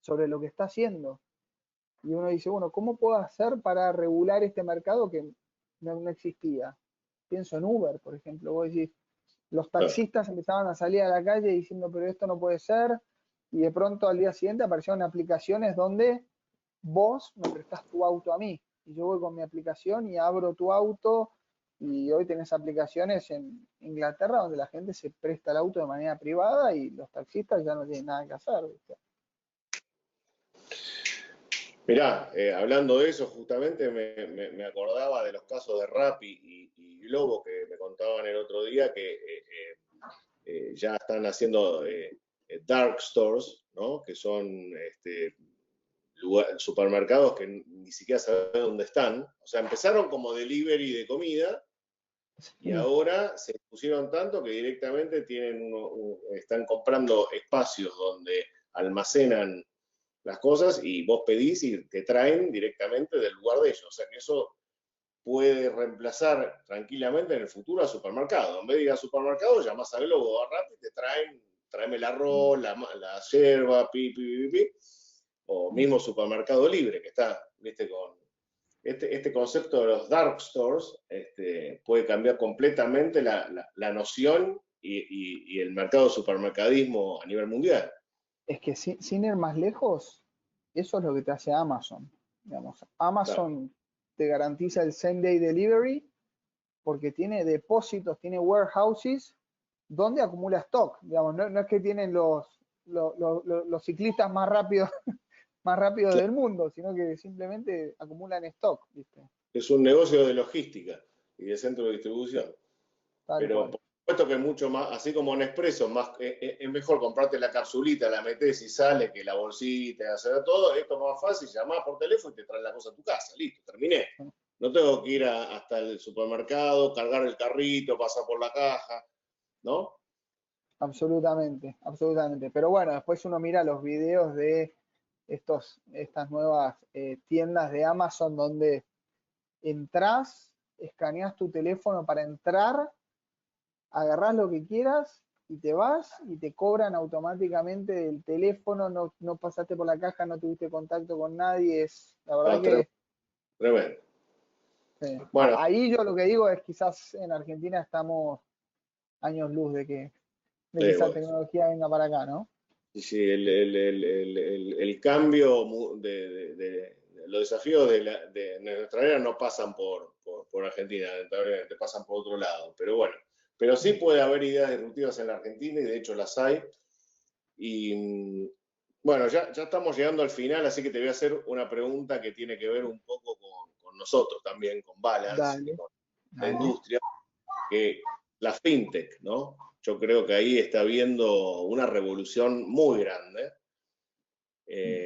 sobre lo que está haciendo. Y uno dice, bueno, ¿cómo puedo hacer para regular este mercado que no existía? Pienso en Uber, por ejemplo. Vos decís, los claro. taxistas empezaban a salir a la calle diciendo, pero esto no puede ser, y de pronto al día siguiente aparecieron aplicaciones donde vos me prestás tu auto a mí, y yo voy con mi aplicación y abro tu auto, y hoy tenés aplicaciones en Inglaterra donde la gente se presta el auto de manera privada y los taxistas ya no tienen nada que hacer, ¿viste? Mirá, hablando de eso, justamente me acordaba de los casos de Rappi y Globo que me contaban el otro día que ya están haciendo dark stores, ¿no? Que son supermercados que ni siquiera saben dónde están. O sea, empezaron como delivery de comida y Sí, ahora se pusieron tanto que directamente están comprando espacios donde almacenan las cosas y vos pedís y te traen directamente del lugar de ellos. O sea que eso puede reemplazar tranquilamente en el futuro al supermercado. En vez de ir al supermercado, llamás a Globo o a Rappi y te tráeme el arroz, la yerba, pi. O mismo supermercado libre, que está, viste, con este concepto de los dark stores, puede cambiar completamente la noción y el mercado de supermercadismo a nivel mundial. es que sin ir más lejos, eso es lo que te hace Amazon. Digamos, Claro, Amazon te garantiza el same day delivery porque tiene depósitos, tiene warehouses donde acumula stock. Digamos, no es que tienen los ciclistas más rápidos, más rápidos claro. del mundo, sino que simplemente acumulan stock, ¿viste? Es un negocio de logística y de centro de distribución. Tal Pero cual. por supuesto que es mucho más, así como Nespresso, es mejor comprarte la capsulita, la metes y sale, que la bolsita, hacer todo. Esto es más fácil, llamás por teléfono y te traen la cosa a tu casa. Listo, terminé. No tengo que ir hasta el supermercado, cargar el carrito, pasar por la caja, ¿no? Absolutamente, absolutamente. Pero bueno, después uno mira los videos de estas nuevas tiendas de Amazon donde entras, escaneas tu teléfono para entrar, agarrás lo que quieras y te vas y te cobran automáticamente el teléfono, no pasaste por la caja, no tuviste contacto con nadie, la verdad No, que tremendo. Bueno, ahí yo lo que digo es quizás en Argentina estamos años luz de que esa bueno, tecnología venga para acá, ¿no? sí, sí, el cambio los desafíos de nuestra era no pasan por Argentina, lamentablemente pasan por otro lado. Pero bueno, pero sí puede haber ideas disruptivas en la Argentina y de hecho las hay. Y bueno, ya estamos llegando al final, así que te voy a hacer una pregunta que tiene que ver un poco con nosotros también, con Balance y Dale, con la dale. industria, que la fintech, ¿no? Yo creo que ahí está habiendo una revolución muy grande en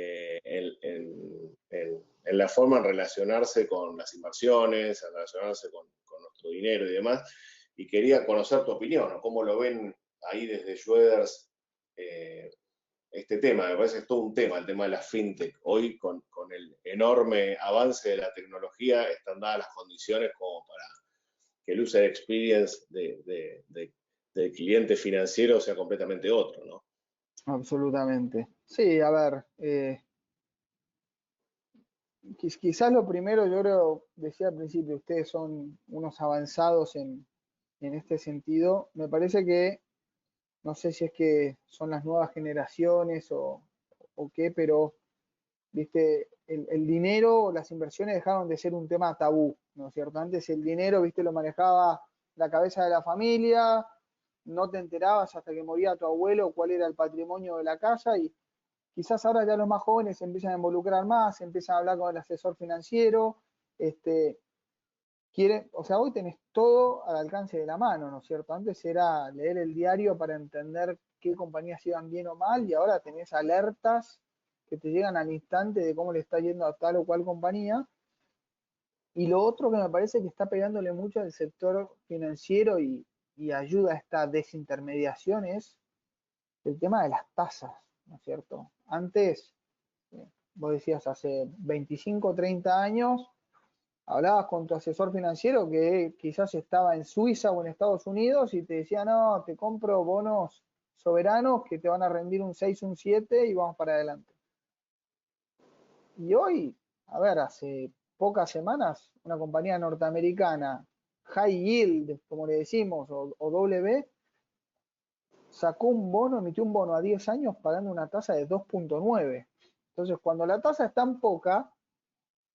la forma de relacionarse con las inversiones, en relacionarse con nuestro dinero y demás. Y quería conocer tu opinión, ¿no? ¿Cómo lo ven ahí desde Schroeders este tema? Me parece que es todo un tema, el tema de la fintech. Hoy, con el enorme avance de la tecnología, están dadas las condiciones como para que el user experience del cliente financiero sea completamente otro, ¿no? Absolutamente. Sí, a ver, quizás lo primero, yo creo, decía al principio, ustedes son unos avanzados en este sentido. Me parece que, no sé si es que son las nuevas generaciones o qué, pero, viste, el dinero, las inversiones dejaron de ser un tema tabú, ¿no es cierto? Antes el dinero, viste, lo manejaba la cabeza de la familia, no te enterabas hasta que moría tu abuelo cuál era el patrimonio de la casa y quizás ahora ya los más jóvenes se empiezan a involucrar más, se empiezan a hablar con el asesor financiero o sea, hoy tenés todo al alcance de la mano, ¿no es cierto? Antes era leer el diario para entender qué compañías iban bien o mal, y ahora tenés alertas que te llegan al instante de cómo le está yendo a tal o cual compañía. Y lo otro que me parece que está pegándole mucho al sector financiero y ayuda a esta desintermediación es el tema de las tasas, ¿no es cierto? Antes, vos decías, hace 25 o 30 años, hablabas con tu asesor financiero que quizás estaba en Suiza o en Estados Unidos y te decía, no, te compro bonos soberanos que te van a rendir un 6, un 7 y vamos para adelante. Y hoy, a ver, hace pocas semanas, una compañía norteamericana, High Yield, como le decimos, o W, sacó un bono, emitió un bono a 10 años pagando una tasa de 2.9. Entonces, cuando la tasa es tan poca,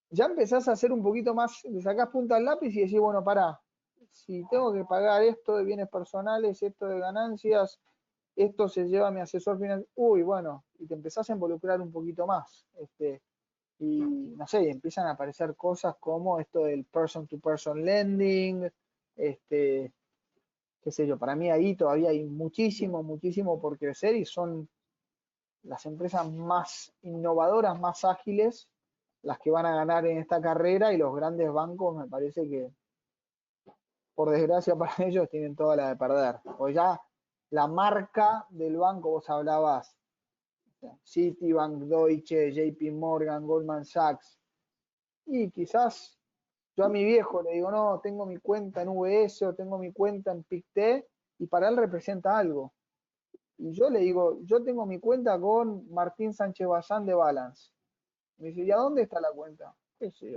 ya empezás a hacer un poquito más, le sacás punta al lápiz y decís, bueno, pará, si tengo que pagar esto de bienes personales, esto de ganancias, esto se lleva a mi asesor financiero, uy, bueno, y te empezás a involucrar un poquito más. Y no sé, empiezan a aparecer cosas como esto del person to person lending, qué sé yo, para mí ahí todavía hay muchísimo, muchísimo por crecer y son las empresas más innovadoras, más ágiles, las que van a ganar en esta carrera, y los grandes bancos me parece que, por desgracia para ellos, tienen toda la de perder. O ya la marca del banco, vos hablabas, Citibank, Deutsche, JP Morgan, Goldman Sachs, y quizás yo a mi viejo le digo, no, tengo mi cuenta en VS o tengo mi cuenta en PICT, y para él representa algo. Y yo le digo, yo tengo mi cuenta con Martín Sánchez Bazán de Balance. Me dice, ¿y a dónde está la cuenta?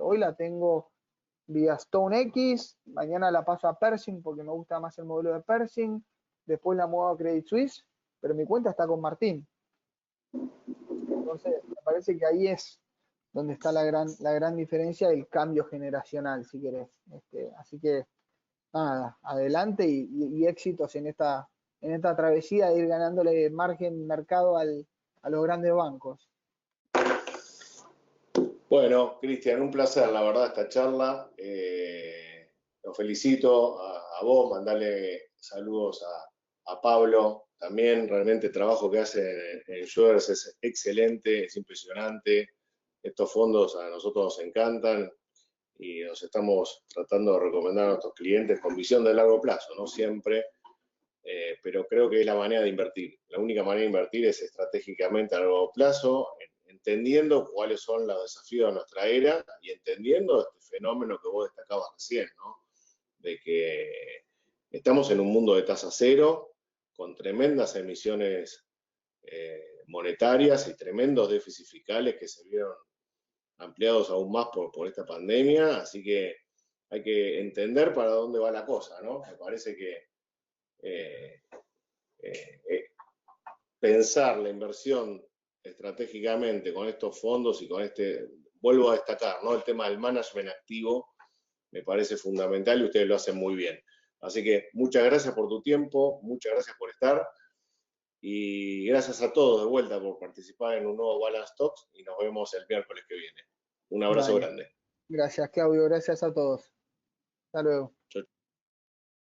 Hoy la tengo vía StoneX, mañana la paso a Pershing porque me gusta más el modelo de Pershing, después la muevo a Credit Suisse, pero mi cuenta está con Martín. Entonces, me parece que ahí es donde está la gran diferencia del cambio generacional, si querés. Así que, nada, adelante y éxitos en esta travesía de ir ganándole margen mercado a los grandes bancos. Bueno, Cristian, un placer, la verdad, esta charla. Los felicito a vos, mandale saludos a Pablo también. Realmente el trabajo que hace en Schroders es excelente, es impresionante. Estos fondos a nosotros nos encantan y nos estamos tratando de recomendar a nuestros clientes con visión de largo plazo, no siempre, pero creo que es la manera de invertir. La única manera de invertir es estratégicamente a largo plazo, entendiendo cuáles son los desafíos de nuestra era y entendiendo este fenómeno que vos destacabas recién, ¿no? De que estamos en un mundo de tasa cero, con tremendas emisiones monetarias y tremendos déficits fiscales que se vieron ampliados aún más por esta pandemia, así que hay que entender para dónde va la cosa, ¿no? Me parece que eh, pensar la inversión estratégicamente con estos fondos y con vuelvo a destacar, ¿no? El tema del management activo me parece fundamental y ustedes lo hacen muy bien. Así que muchas gracias por tu tiempo, muchas gracias por estar y gracias a todos de vuelta por participar en un nuevo Balance Talks y nos vemos el miércoles que viene. Un abrazo Dale. grande. Gracias, Claudio. Gracias a todos. Hasta luego. Chau.